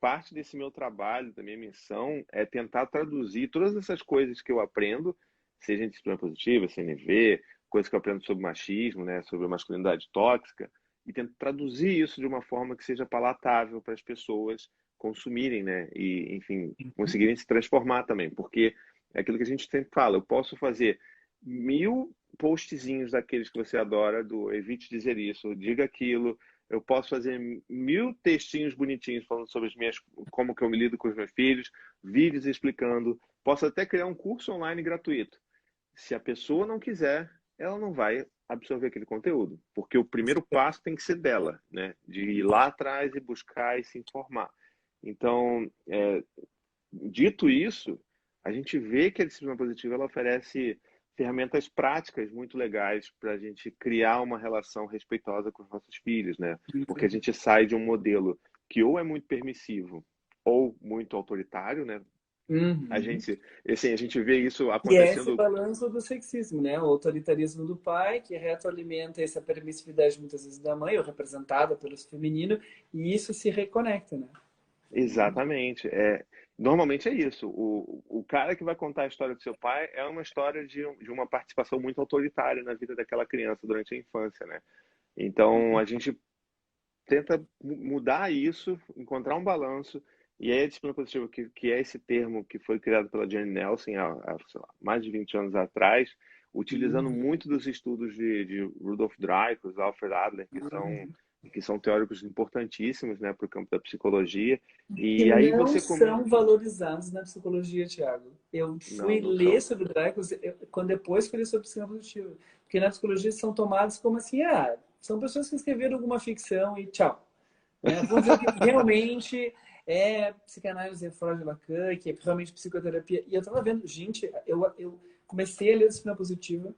parte desse meu trabalho, da minha missão, é tentar traduzir todas essas coisas que eu aprendo, seja em disciplina positiva, CNV, coisas que eu aprendo sobre machismo, né? Sobre masculinidade tóxica, e tentar traduzir isso de uma forma que seja palatável para as pessoas consumirem, né? E, enfim, Uhum. conseguirem se transformar também, porque é aquilo que a gente sempre fala, eu posso fazer 1000 postzinhos daqueles que você adora, do evite dizer isso, diga aquilo, eu posso fazer 1000 textinhos bonitinhos falando sobre como que eu me lido com os meus filhos, vídeos explicando, posso até criar um curso online gratuito. Se a pessoa não quiser, ela não vai absorver aquele conteúdo, porque o primeiro passo tem que ser dela, né? De ir lá atrás e buscar e se informar. Então, dito isso, a gente vê que a disciplina positiva ela oferece ferramentas práticas muito legais para a gente criar uma relação respeitosa com os nossos filhos, né? Porque a gente sai de um modelo que ou é muito permissivo ou muito autoritário, né? A Uhum. gente, assim, a gente vê isso E é esse acontecendo. balanço do sexismo, né? O autoritarismo do pai, que retroalimenta essa permissividade muitas vezes da mãe, ou representada pelo feminino, e isso se reconecta, né? Exatamente. Normalmente é isso. O cara que vai contar a história do seu pai é uma história de uma participação muito autoritária na vida daquela criança durante a infância, né? Então a gente tenta mudar isso, encontrar um balanço. E aí a disciplina positiva, que é esse termo que foi criado pela Jane Nelson há, sei lá, mais de 20 anos atrás, utilizando Uhum. muito dos estudos de Rudolf Dreikurs, Alfred Adler, que são teóricos importantíssimos, né, para o campo da psicologia. Que E aí não você come... são valorizados na psicologia, Thiago. Eu Não, fui não ler são. sobre Dreyfus quando depois fui ler sobre psicologia positiva. Porque na psicologia são tomados como assim, são pessoas que escreveram alguma ficção e tchau. Né? Vou dizer o que realmente é psicanálise, Freud, Lacan, que é realmente psicoterapia. E eu estava vendo, gente, eu comecei a ler disciplina positiva,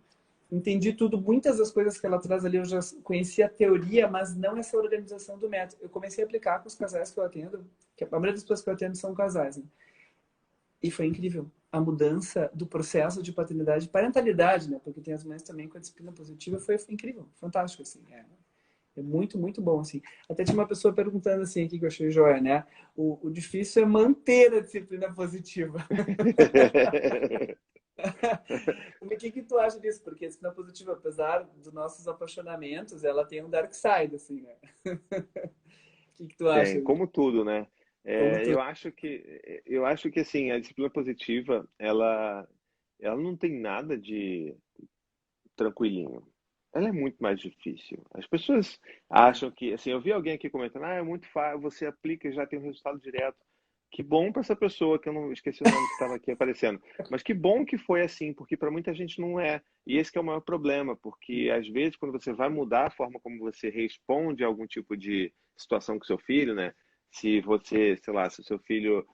entendi tudo, muitas das coisas que ela traz ali eu já conhecia a teoria, mas não essa organização do método. Eu comecei a aplicar com os casais que eu atendo, que a maioria das pessoas que eu atendo são casais, né? E foi incrível. A mudança do processo de paternidade, parentalidade, né? Porque tem as mães também com a disciplina positiva, foi incrível, fantástico, assim. É muito, muito bom, assim. Até tinha uma pessoa perguntando assim aqui que eu achei joia, né? O difícil é manter a disciplina positiva. O que tu acha disso? Porque a disciplina positiva, apesar dos nossos apaixonamentos, ela tem um dark side, assim, né? O que tu acha Tem, disso? como tudo, né? Como tu... Eu acho que assim, a disciplina positiva, ela não tem nada de tranquilinho. Ela é muito mais difícil. As pessoas acham que, assim, eu vi alguém aqui comentando, é muito fácil, você aplica e já tem um resultado direto. Que bom para essa pessoa, que eu não esqueci o nome que estava aqui aparecendo. Mas que bom que foi assim, porque para muita gente não é. E esse que é o maior problema, porque às vezes quando você vai mudar a forma como você responde a algum tipo de situação com seu filho, né? Se você, sei lá, se o seu filho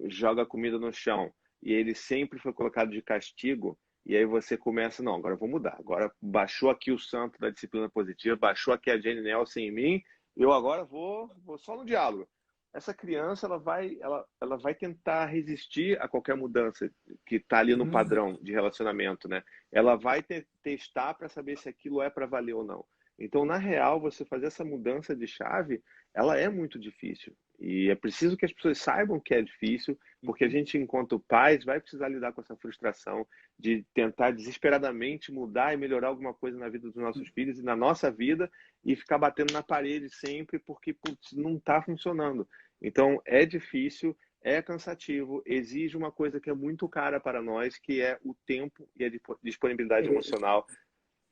joga comida no chão e ele sempre foi colocado de castigo, e aí você começa, não, agora eu vou mudar. Agora baixou aqui o santo da disciplina positiva, baixou aqui a Jane Nelson em mim, eu agora vou só no diálogo. Essa criança ela vai tentar resistir a qualquer mudança que está ali no Uhum. padrão de relacionamento, né? Ela vai testar para saber se aquilo é para valer ou não. Então, na real, você fazer essa mudança de chave, ela é muito difícil. E é preciso que as pessoas saibam que é difícil, porque a gente, enquanto pais, vai precisar lidar com essa frustração de tentar desesperadamente mudar e melhorar alguma coisa na vida dos nossos filhos e na nossa vida e ficar batendo na parede sempre porque putz, não está funcionando. Então é difícil, é cansativo, exige uma coisa que é muito cara para nós, que é o tempo e a disponibilidade emocional.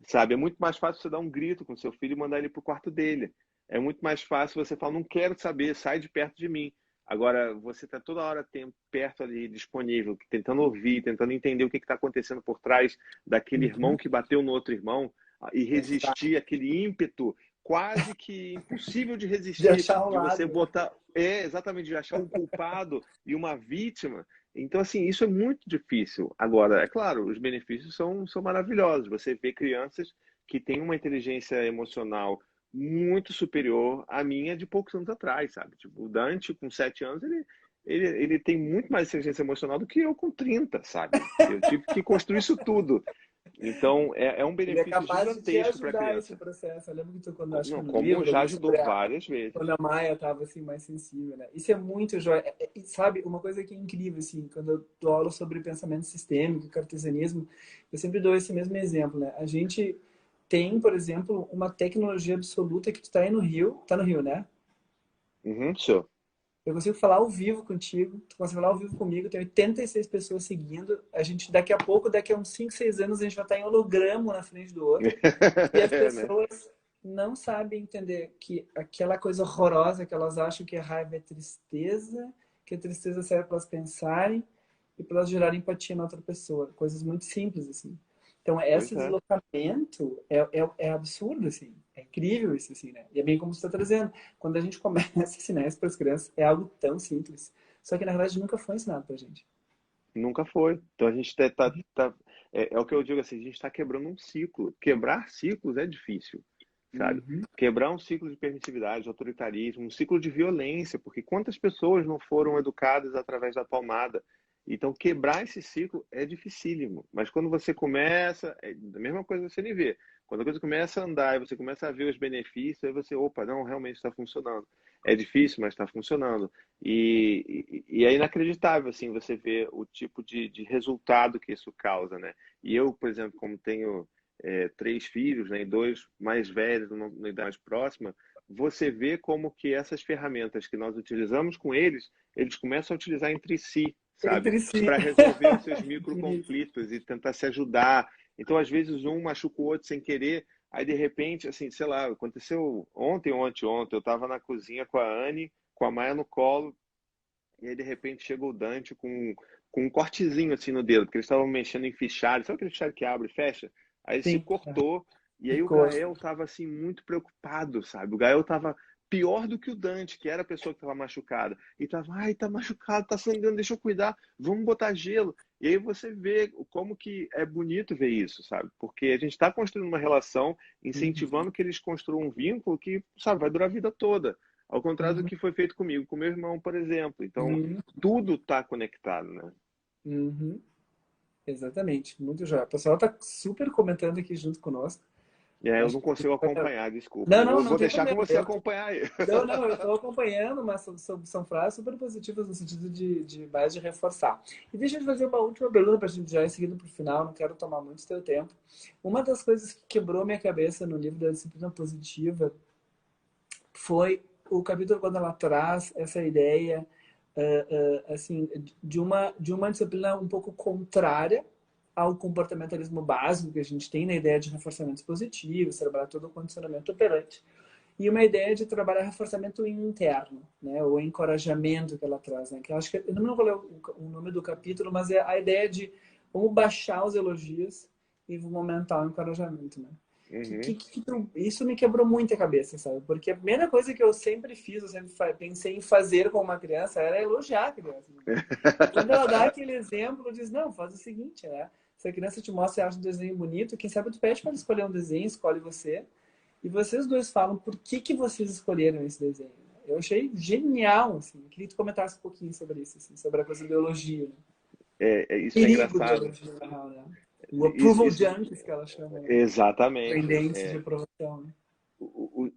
Sabe, é muito mais fácil você dar um grito com seu filho e mandar ele para o quarto dele. É muito mais fácil você falar, não quero saber, sai de perto de mim. Agora, você está toda hora perto ali, disponível, tentando ouvir, tentando entender o que está acontecendo por trás daquele irmão Uhum. que bateu no outro irmão e Exato. resistir àquele ímpeto quase que impossível de De resistir, achar um de você lado, né? botar, exatamente, de achar um culpado e uma vítima. Então, assim, isso é muito difícil. Agora, é claro, os benefícios são maravilhosos. Você vê crianças que têm uma inteligência emocional muito superior à minha de poucos anos atrás, sabe? Tipo, o Dante, com 7 anos, ele tem muito mais inteligência emocional do que eu com 30, sabe? Eu tive que construir isso tudo. Então, é um Ele é benefício capaz de te gigantesco para a ajudar esse criança. processo. Eu lembro que tu, quando acho que Não, no como livro, já ali ajudou sobre várias quando vezes. a Maia estava assim mais sensível, né? Isso é muito joia. E, sabe, uma coisa que é incrível assim, quando eu dou aula sobre pensamento sistêmico, cartesianismo, eu sempre dou esse mesmo exemplo, né? A gente tem, por exemplo, uma tecnologia absoluta que tu tá no Rio, né? Uhum, show. Eu consigo falar ao vivo contigo, tu consegue falar ao vivo comigo, tem 86 pessoas seguindo. A gente, daqui a pouco, daqui a uns 5, 6 anos, a gente vai estar em holograma na frente do outro. E as Né? pessoas não sabem entender que aquela coisa horrorosa que elas acham que a raiva é tristeza, que a tristeza serve para elas pensarem e para elas gerarem empatia na outra pessoa. Coisas muito simples, assim. Então, Pois esse é. deslocamento é absurdo, assim. É incrível isso, assim, né? E é bem como você está trazendo. Quando a gente começa a ensinar isso para as crianças, é algo tão simples. Só que, na verdade, nunca foi ensinado para a gente. Nunca foi. Então a gente é o que eu digo assim, a gente está quebrando um ciclo. Quebrar ciclos é difícil. sabe? Uhum. Quebrar um ciclo de permissividade, de autoritarismo, um ciclo de violência, porque quantas pessoas não foram educadas através da palmada? Então, quebrar esse ciclo é dificílimo. Mas quando você começa, é a mesma coisa que você nem vê. Quando a coisa começa a andar e você começa a ver os benefícios, aí você, opa, não, realmente está funcionando. É difícil, mas está funcionando. E é inacreditável, assim, você ver o tipo de resultado que isso causa, né? E eu, por exemplo, como tenho três filhos, né, e dois mais velhos, numa idade próxima, você vê como que essas ferramentas que nós utilizamos com eles, eles começam a utilizar entre si, sabe? Entre si. Para resolver os seus Bonito. microconflitos e tentar se ajudar. Então, às vezes, um machuca o outro sem querer, aí de repente, assim, sei lá, aconteceu ontem ou anteontem, eu estava na cozinha com a Anne, com a Maia no colo, e aí de repente chega o Dante com um cortezinho assim no dedo, porque eles estavam mexendo em fichário, sabe aquele fichário que abre e fecha? Aí ele se Sim. cortou, e aí o Ficou. Gael estava assim muito preocupado, sabe? O Gael estava pior do que o Dante, que era a pessoa que estava machucada. E estava, ai, tá machucado, tá sangrando, deixa eu cuidar, vamos botar gelo. E aí você vê como que é bonito ver isso, sabe? Porque a gente está construindo uma relação, incentivando que eles construam um vínculo que, sabe, vai durar a vida toda. Ao contrário do Uhum. que foi feito comigo, com meu irmão, por exemplo. Então, Uhum. tudo está conectado, né? Uhum. Exatamente. Muito jóia. O pessoal tá super comentando aqui junto conosco. É, eu Acho não que... consigo acompanhar, desculpa. Não, Eu não, vou, não vou tem deixar com problema. você acompanhar aí. Não, não, eu estou acompanhando, mas são frases super positivas no sentido de mais de reforçar. E deixa eu te fazer uma última pergunta para a gente já ir seguindo para o final, não quero tomar muito teu tempo. Uma das coisas que quebrou minha cabeça no livro da disciplina positiva foi o capítulo quando ela traz essa ideia assim de uma disciplina um pouco contrária ao comportamentalismo básico que a gente tem na ideia de reforçamentos positivos, trabalhar todo o condicionamento operante e uma ideia de trabalhar reforçamento interno, né, o encorajamento que ela traz, né, que eu acho que eu não vou ler o nome do capítulo, mas é a ideia de vamos baixar os elogios e vamos aumentar o encorajamento, né? Uhum. Isso me quebrou muito a cabeça, sabe? Porque a primeira coisa que eu sempre fiz, eu sempre pensei em fazer com uma criança era elogiar a criança. E quando ela dá aquele exemplo, diz, não, faz o seguinte, né? Se a criança te mostra e acha um desenho bonito, quem sabe tu pede para ela escolher um desenho, escolhe você. E vocês dois falam por que vocês escolheram esse desenho. Eu achei genial, assim. Eu queria que tu comentasse um pouquinho sobre isso, assim, sobre a coisa do elogio, né? Isso é Perigo de engraçado. elogio, na real, né? O Isso, approval isso, junkies, que ela chama, né? exatamente. Dependentes de aprovação, né?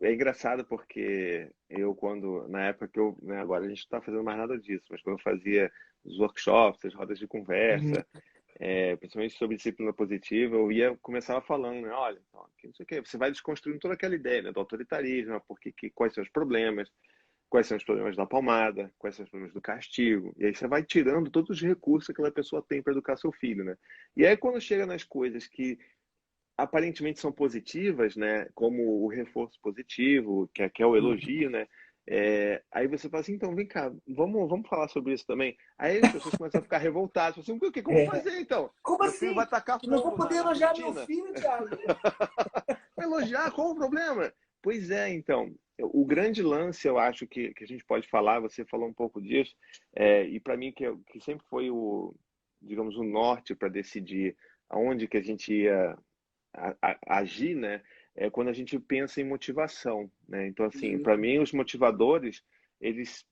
É engraçado porque eu, quando, na época que eu, né, agora a gente não está fazendo mais nada disso, mas quando eu fazia os workshops, as rodas de Uhum. conversa, principalmente sobre disciplina positiva, eu ia começava falando, né, olha, então, aqui não sei o quê, você vai desconstruindo toda aquela ideia, né, do autoritarismo, porque quais são os problemas, quais são os problemas da palmada, quais são os problemas do castigo, e aí você vai tirando todos os recursos que aquela pessoa tem para educar seu filho, né? E aí quando chega nas coisas que aparentemente são positivas, né, como o reforço positivo, que é o elogio, né? Aí você fala assim, então vem cá, vamos falar sobre isso também. Aí as pessoas começam a ficar revoltadas, falam assim, o que eu vou É. fazer então? Como Meu filho vai assim? tacar Eu não vou fogo poder na elogiar meu cortina? filho, Thiago. Vai elogiar, qual o problema? Pois é, então, o grande lance, eu acho que a gente pode falar, você falou um pouco disso, e para mim que sempre foi digamos, o norte para decidir aonde que a gente ia agir, né? É quando a gente pensa em motivação, né? Então, assim, para mim, os motivadores, eles,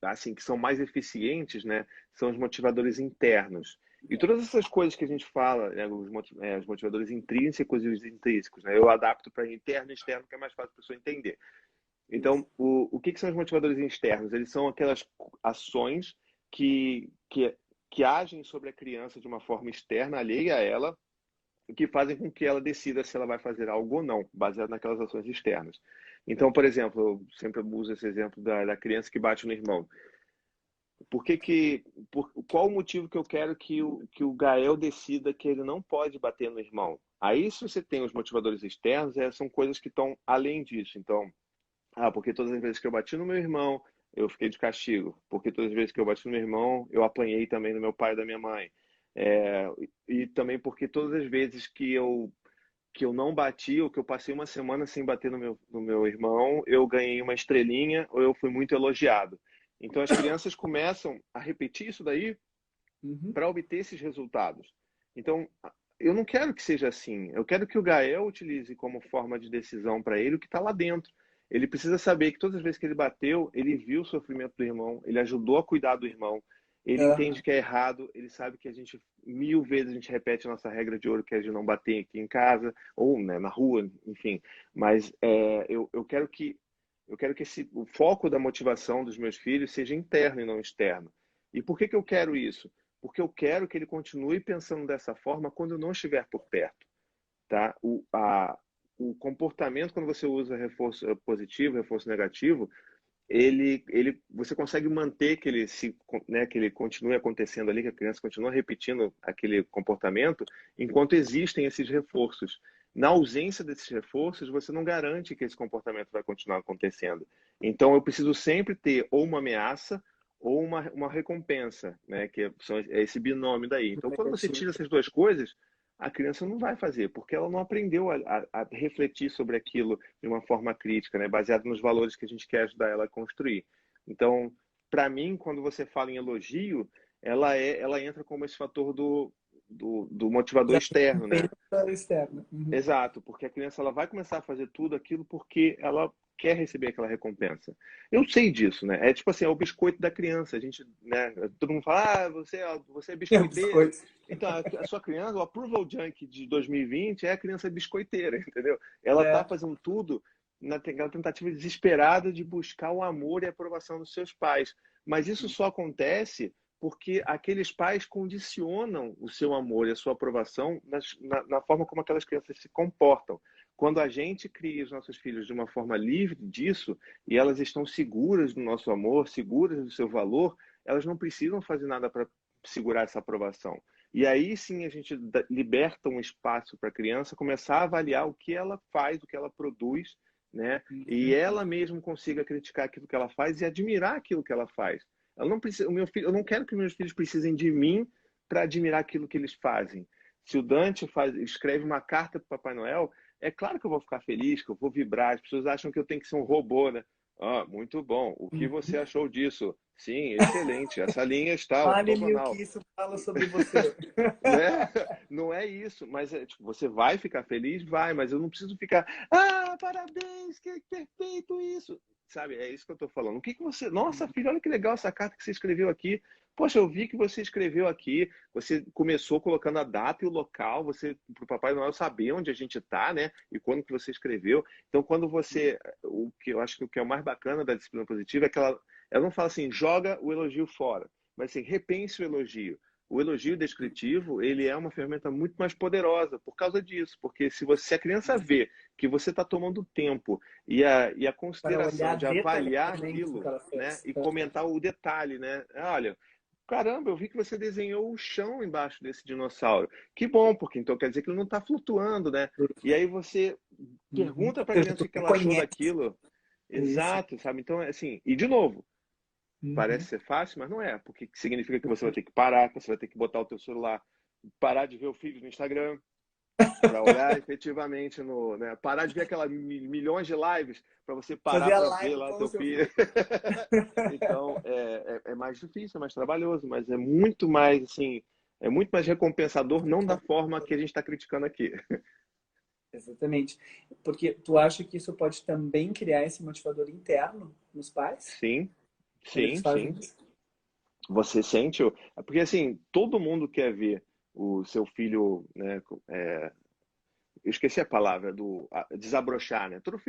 assim, que são mais eficientes, né? São os motivadores internos. E todas essas coisas que a gente fala, né, os motivadores intrínsecos e os intrínsecos, né? Eu adapto para interno e externo, que é mais fácil a pessoa entender. Então, o que são os motivadores externos? Eles são aquelas ações que agem sobre a criança de uma forma externa, alheia a ela, que fazem com que ela decida se ela vai fazer algo ou não, baseado naquelas ações externas. Então, por exemplo, eu sempre uso esse exemplo da criança que bate no irmão. Qual o motivo que eu quero que o Gael decida que ele não pode bater no irmão? Aí, se você tem os motivadores externos, são coisas que estão além disso. Então, porque todas as vezes que eu bati no meu irmão, eu fiquei de castigo. Porque todas as vezes que eu bati no meu irmão, eu apanhei também no meu pai e da minha mãe. E também porque todas as vezes que eu não bati, ou que eu passei uma semana sem bater no meu irmão, eu ganhei uma estrelinha ou eu fui muito elogiado. Então as crianças começam a repetir isso daí Uhum. para obter esses resultados. Então, eu não quero que seja assim. Eu quero que o Gael utilize como forma de decisão para ele o que está lá dentro. Ele precisa saber que todas as vezes que ele bateu, ele viu o sofrimento do irmão, ele ajudou a cuidar do irmão, ele entende Aham. que é errado, ele sabe que a gente, mil vezes a gente repete a nossa regra de ouro, que é de não bater aqui em casa, ou né, na rua, enfim. Mas eu quero que o foco da motivação dos meus filhos seja interno e não externo. E por que que eu quero isso? Porque eu quero que ele continue pensando dessa forma quando eu não estiver por perto, tá? O comportamento, quando você usa reforço positivo, reforço negativo, você consegue manter que né, que ele continue acontecendo ali, que a criança continue repetindo aquele comportamento, enquanto existem esses reforços. Na ausência desses reforços, você não garante que esse comportamento vai continuar acontecendo. Então, eu preciso sempre ter ou uma ameaça ou uma recompensa, né, é esse binômio daí. Então, quando você Negativo. tira essas duas coisas, a criança não vai fazer, porque ela não aprendeu a refletir sobre aquilo de uma forma crítica, né? Baseado nos valores que a gente quer ajudar ela a construir. Então, para mim, quando você fala em elogio, ela entra como esse fator do motivador Da externo, né? recompensa externa. Uhum. Exato, porque a criança ela vai começar a fazer tudo aquilo porque ela quer receber aquela recompensa. Eu sei disso, né? É tipo assim, é o biscoito da criança. A gente, né? Todo mundo fala, você é É um biscoiteiro. biscoito. Então, a sua criança, o Approval Junkie de 2020 é a criança biscoiteira, entendeu? Ela tá É. fazendo tudo naquela tentativa desesperada de buscar o amor e a aprovação dos seus pais. Mas isso só acontece porque aqueles pais condicionam o seu amor e a sua aprovação na forma como aquelas crianças se comportam. Quando a gente cria os nossos filhos de uma forma livre disso, e elas estão seguras do nosso amor, seguras do seu valor, elas não precisam fazer nada para segurar essa aprovação. E aí sim a gente liberta um espaço para a criança começar a avaliar o que ela faz, o que ela produz, né? E Uhum. ela mesma consiga criticar aquilo que ela faz e admirar aquilo que ela faz. Ela não precisa, o meu filho, eu não quero que meus filhos precisem de mim para admirar aquilo que eles fazem. Se o Dante escreve uma carta para o Papai Noel, é claro que eu vou ficar feliz, que eu vou vibrar. As pessoas acham que eu tenho que ser um robô, né? Ah, muito bom. O que você Uhum. achou disso? Sim, excelente. Essa linha está Fale-me o que ortogonal. isso fala sobre você. Né? Não é isso, mas tipo, você vai ficar feliz? Vai, mas eu não preciso ficar, parabéns, que perfeito isso. Sabe, é isso que eu tô falando. O que que você. Nossa, filho, olha que legal essa carta que você escreveu aqui. Poxa, eu vi que você escreveu aqui. Você começou colocando a data e o local, você, para o Papai Noel saber onde a gente tá, né? E quando que você escreveu. Então, quando você. O que eu acho que o que é o mais bacana da disciplina positiva é que ela não fala assim, joga o elogio fora, mas assim, repense o elogio. O elogio descritivo, ele é uma ferramenta muito mais poderosa por causa disso, porque se a criança vê que você está tomando tempo e a Para consideração olhar de avaliar detalhadamente o que aquilo, ela né, fez. e comentar o detalhe, né? Olha, caramba, eu vi que você desenhou o chão embaixo desse dinossauro. Que bom, porque então quer dizer que ele não está flutuando, né? E aí você Uhum. pergunta Ou para a seja, criança tu o que ela achou reconhece daquilo. isso. Exato, sabe? Então, assim, e de novo, parece Uhum. ser fácil, mas não é, porque significa que você vai ter que parar, que você vai ter que botar o teu celular, parar de ver o feed no Instagram, para olhar efetivamente no, né, parar de ver aquelas milhões de lives para você parar Fazer a para ver live lá o com o teu seu feed. filho. Então, é mais difícil, é mais trabalhoso, mas é muito mais, assim, é muito mais recompensador, não da forma que a gente está criticando aqui. Exatamente. Porque tu acha que isso pode também criar esse motivador interno nos pais, Sim, quando eles sim, fazem sim. isso? Você sente, porque assim, todo mundo quer ver o seu filho, né, eu esqueci a palavra desabrochar, né? Todo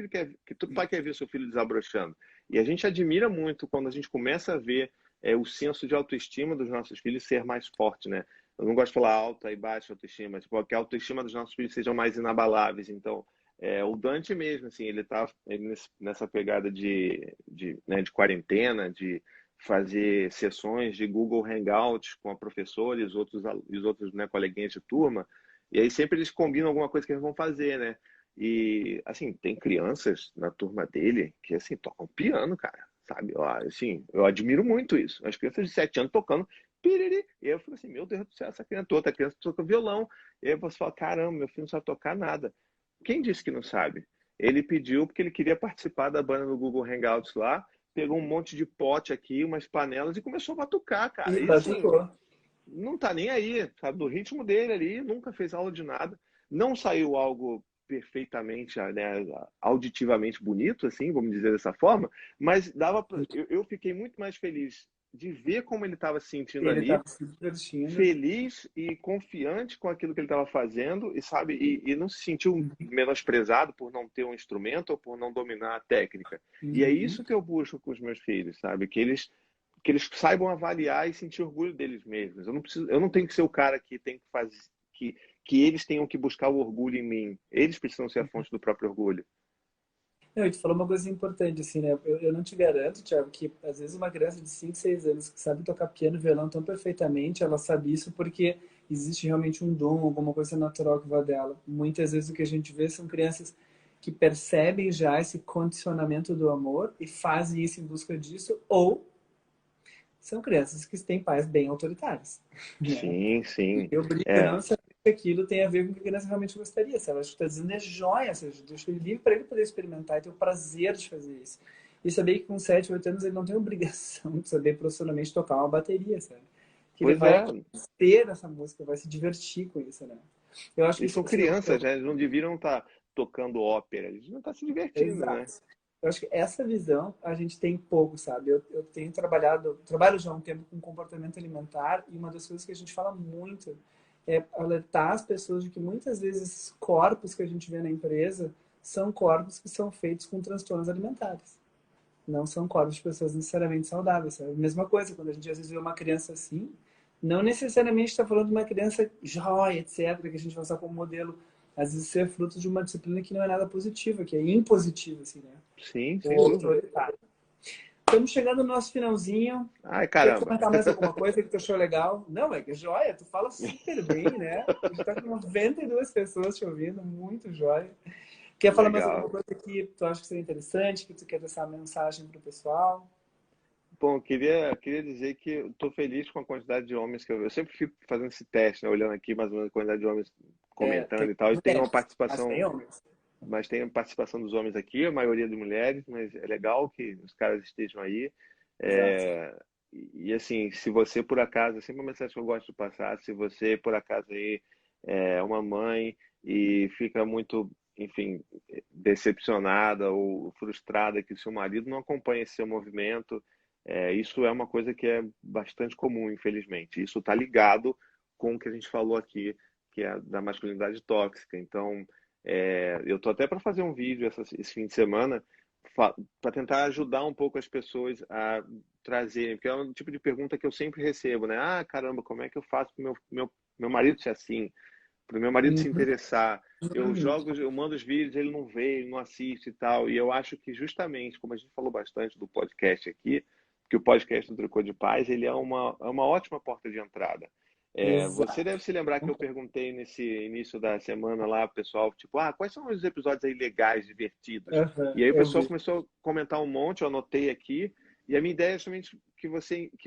pai quer ver seu filho desabrochando. E a gente admira muito quando a gente começa a ver o senso de autoestima dos nossos filhos ser mais forte, né? Eu não gosto de falar alta e baixa autoestima, tipo, que a autoestima dos nossos filhos sejam mais inabaláveis. Então, o Dante mesmo, assim, ele tá nessa pegada né, de quarentena, de fazer sessões de Google Hangouts com a professora e os outros, né, coleguinhas de turma, e aí sempre eles combinam alguma coisa que eles vão fazer, né? E, assim, tem crianças na turma dele que, assim, tocam piano, cara, sabe? Ó, assim, eu admiro muito isso. As crianças de 7 anos tocando piriri. E aí eu fico assim, meu Deus do céu, essa criança, outra criança toca violão. E aí você fala, caramba, meu filho não sabe tocar nada. Quem disse que não sabe? Ele pediu porque ele queria participar da banda no Google Hangouts lá, pegou um monte de pote aqui, umas panelas e começou a batucar, E cara. E assim, batucou. não tá nem aí, sabe? Do ritmo dele ali, nunca fez aula de nada. Não saiu algo perfeitamente, né, auditivamente bonito, assim, vamos dizer dessa forma, mas eu fiquei muito mais feliz de ver como ele estava se sentindo Ele estava ali, se divertindo. feliz e confiante com aquilo que ele estava fazendo e sabe e não se sentiu menosprezado por não ter um instrumento ou por não dominar a técnica. E é Uhum. isso que eu busco com os meus filhos, sabe? Que eles saibam avaliar e sentir orgulho deles mesmos. Eu não tenho que ser o cara que tem que fazer que eles tenham que buscar o orgulho em mim. Eles precisam ser a fonte do próprio orgulho. Não, e tu falou uma coisa importante, assim, né? Eu não te garanto, Thiago, que às vezes uma criança de 5 6 anos que sabe tocar piano e violão tão perfeitamente, ela sabe isso porque existe realmente um dom, alguma coisa natural que vai dela. Muitas vezes o que a gente vê são crianças que percebem já esse condicionamento do amor e fazem isso em busca disso, ou são crianças que têm pais bem autoritários, né? Sim, sim. Eu brinco, É, não saber que aquilo tem a ver com o que a criança realmente gostaria. Se ela está dizendo é jóia, ou seja, deixa ele livre para ele poder experimentar e ter o prazer de fazer isso. E saber que com 7 8 anos ele não tem obrigação de saber profissionalmente tocar uma bateria, sabe? Que ele pois vai é. ter essa música, vai se divertir com isso, né? Eu acho que Eles isso são assim, crianças, né? Eles não deveriam estar tocando ópera, eles deviam estar se divertindo, né? exato. Eu acho que essa visão a gente tem pouco, sabe? Eu tenho trabalho já há um tempo com comportamento alimentar e uma das coisas que a gente fala muito é alertar as pessoas de que muitas vezes esses corpos que a gente vê na empresa são corpos que são feitos com transtornos alimentares. Não são corpos de pessoas necessariamente saudáveis, sabe? Mesma coisa, quando a gente às vezes vê uma criança assim, não necessariamente está falando de uma criança jóia, etc., que a gente vai usar como modelo. Às vezes isso é fruto de uma disciplina que não é nada positiva, que é impositiva, assim, né? Sim, sem Ou dúvida. autoritária. Estamos chegando no nosso finalzinho. Ai, Quer caramba. comentar mais alguma coisa que tu achou legal? Não, é que é joia, tu fala super bem, né? A gente tá com 92 pessoas te ouvindo, muito joia. Quer falar mais alguma Legal. coisa que tu acha que seria interessante, que tu quer deixar uma mensagem pro pessoal? Bom, queria dizer que eu estou feliz com a quantidade de homens que eu sempre fico fazendo esse teste, né? Olhando aqui mais ou menos a quantidade de homens É, tem comentando e tal, e tem uma mulheres, mas tem participação, homens. mas tem a participação dos homens aqui, a maioria de mulheres, mas é legal que os caras estejam aí. Exato. Assim, se você por acaso, é sempre uma mensagem que eu gosto de passar, se você por acaso aí é uma mãe e fica muito, enfim, decepcionada ou frustrada que o seu marido não acompanha esse seu movimento, isso é uma coisa que é bastante comum, infelizmente. Isso está ligado com o que a gente falou aqui, que é da masculinidade tóxica. Então, eu estou até para fazer um vídeo esse fim de semana para tentar ajudar um pouco as pessoas a trazerem, porque é um tipo de pergunta que eu sempre recebo, né? Ah, caramba, como é que eu faço para o meu marido ser assim? Para o meu marido se Uhum. interessar? Eu mando os vídeos, ele não vê, ele não assiste e tal. E eu acho que justamente, como a gente falou bastante do podcast aqui, que o podcast do Tricô de Paz, ele é uma ótima porta de entrada. Você Exato. deve se lembrar que eu perguntei nesse início da semana lá, pessoal, tipo, quais são os episódios aí legais, divertidos? E Uhum, aí o eu pessoal vi. começou a comentar um monte, eu anotei aqui, e a minha ideia é justamente que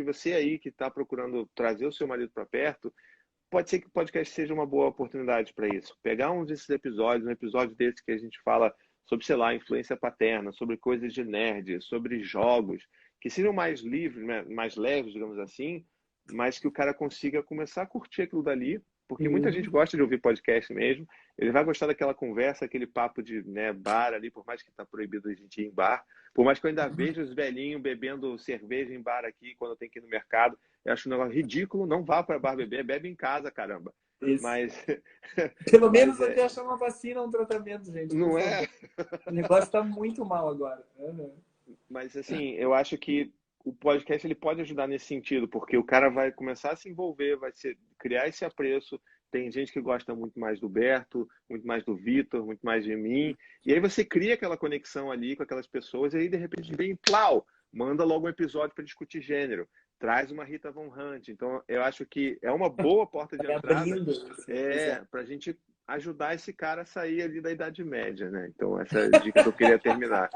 você aí que está procurando trazer o seu marido para perto, pode ser que o podcast seja uma boa oportunidade para isso. Pegar um desses episódios, um episódio desse que a gente fala sobre, sei lá, influência paterna, sobre coisas de nerd, sobre jogos, que sejam mais livres, né, mais leves, digamos assim, mas que o cara consiga começar a curtir aquilo dali, porque muita gente Sim. gosta de ouvir podcast mesmo, ele vai gostar daquela conversa, aquele papo de, né, bar ali, por mais que está proibido a gente ir em bar, por mais que eu ainda veja os velhinhos bebendo cerveja em bar aqui quando eu tenho que ir no mercado, eu acho um negócio ridículo, não vá para bar beber, bebe em casa, caramba. Isso. Mas, Pelo menos mas até achar uma vacina ou um tratamento, gente, por não é. favor. O negócio está muito mal agora. Uhum. Mas assim, eu acho que o podcast ele pode ajudar nesse sentido, porque o cara vai começar a se envolver, criar esse apreço. Tem gente que gosta muito mais do Berto, muito mais do Vitor, muito mais de mim. E aí você cria aquela conexão ali com aquelas pessoas, e aí de repente vem, plau, manda logo um episódio para discutir gênero. Traz uma Rita Von Hunt. Então, eu acho que é uma boa porta de Vai entrada abrindo, assim, exato. para a gente ajudar esse cara a sair ali da Idade Média, né? Então, essa é a dica que eu queria terminar.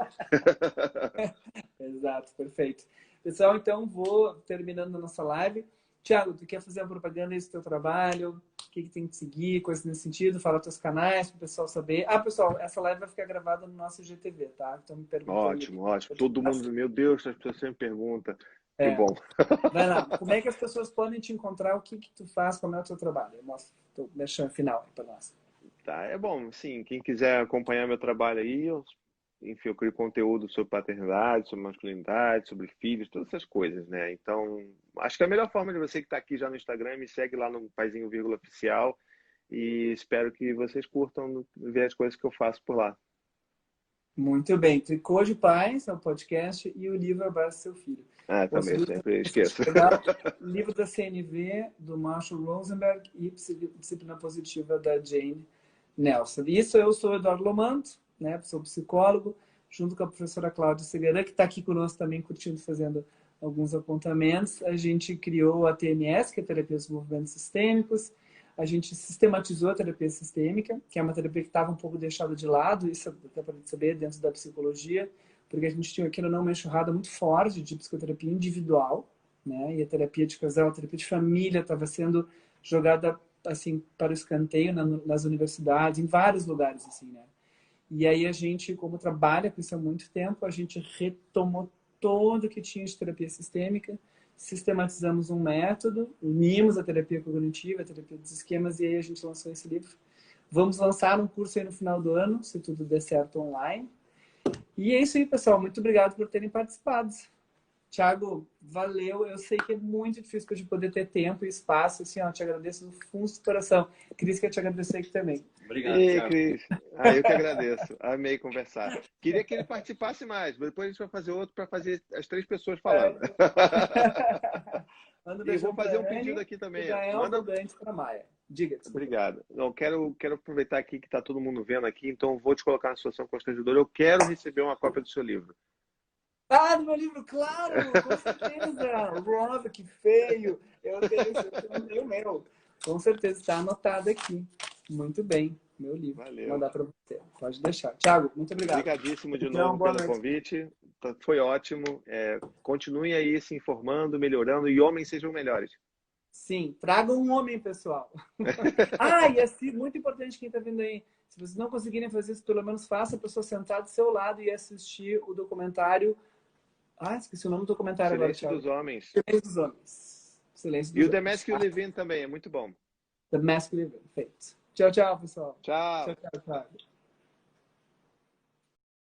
Exato, perfeito. Pessoal, então vou terminando a nossa live. Tiago, tu quer fazer uma propaganda aí do teu trabalho? O que tem que seguir, coisas nesse sentido? Fala teus canais para o pessoal saber. Ah, pessoal, essa live vai ficar gravada no nosso GTV, tá? Estão me perguntando aqui. Ótimo, ótimo. Todo mundo, meu Deus, as pessoas sempre perguntam. Que É. bom. Vai lá. Como é que as pessoas podem te encontrar? O que que tu faz? Como é o teu trabalho? Mostra o teu merchan final aí para nós. Tá, é bom, sim, quem quiser acompanhar meu trabalho aí, enfim, eu crio conteúdo sobre paternidade, sobre masculinidade, sobre filhos, todas essas coisas, né? Então, acho que a melhor forma de você que está aqui já no Instagram, me segue lá no Paizinho Vírgula Oficial e espero que vocês curtam ver as coisas que eu faço por lá. Muito bem. Tricô de Pais, é o podcast, e o livro Abraça Seu Filho. Ah, Pô, são também, livros sempre bastante esqueço. legal. Livro da CNV, do Marshall Rosenberg, e Disciplina Positiva, da Jane Nelson. Isso, eu sou Eduardo Lomanto, né? Sou psicólogo, junto com a professora Cláudia Segueira, que está aqui conosco também, curtindo, fazendo alguns apontamentos. A gente criou a TMS, que é a Terapia dos Movimentos Sistêmicos. A gente sistematizou a terapia sistêmica, que é uma terapia que estava um pouco deixada de lado, isso até para saber, dentro da psicologia, porque a gente tinha aqui uma enxurrada muito forte de psicoterapia individual, né? E a terapia de casal, a terapia de família estava sendo jogada assim para o escanteio nas universidades, em vários lugares assim, né? E aí a gente, como trabalha com isso há muito tempo, a gente retomou todo o que tinha de terapia sistêmica, sistematizamos um método, unimos a terapia cognitiva, a terapia dos esquemas, e aí a gente lançou esse livro. Vamos lançar um curso aí no final do ano, se tudo der certo, online. E é isso aí, pessoal. Muito obrigado por terem participado. Tiago, valeu. Eu sei que é muito difícil de poder ter tempo e espaço. Assim, ó, te agradeço do fundo do coração. Cris, quer te agradecer aqui também. Obrigado, E Thiago. Cris, eu que agradeço. Amei conversar. Queria que ele participasse mais, mas depois a gente vai fazer outro para fazer as três pessoas falando. Manda um E beijão vou fazer para um pedido Anne aqui e também. Ó. da Elva Manda. Dante para Maia. Diga, desculpa. Obrigado. Não, quero aproveitar aqui que está todo mundo vendo aqui, então vou te colocar na situação constrangedora. Eu quero receber uma cópia do seu livro. Ah, do meu livro, claro, com certeza. Love, que feio. Eu tenho o meu. Com certeza, está anotado aqui. Muito bem, meu livro. Vou Valeu. mandar para você. Pode deixar. Tiago, muito obrigado. Obrigadíssimo de Então, novo boa pelo noite. convite. Foi ótimo. Continue aí se informando, melhorando e homens sejam melhores. Sim, traga um homem, pessoal. Ah, e assim, muito importante quem está vendo aí. Se vocês não conseguirem fazer isso, pelo menos faça a pessoa sentar do seu lado e assistir o documentário. Ah, esqueci o nome do documentário agora, Silêncio Thiago. dos homens. Silêncio dos Homens. Silêncio E dos o The Homens. Mask You Live In também, é muito bom. The Mask Live. Feito. Tchau, tchau, pessoal. Tchau. Tchau, tchau, tchau.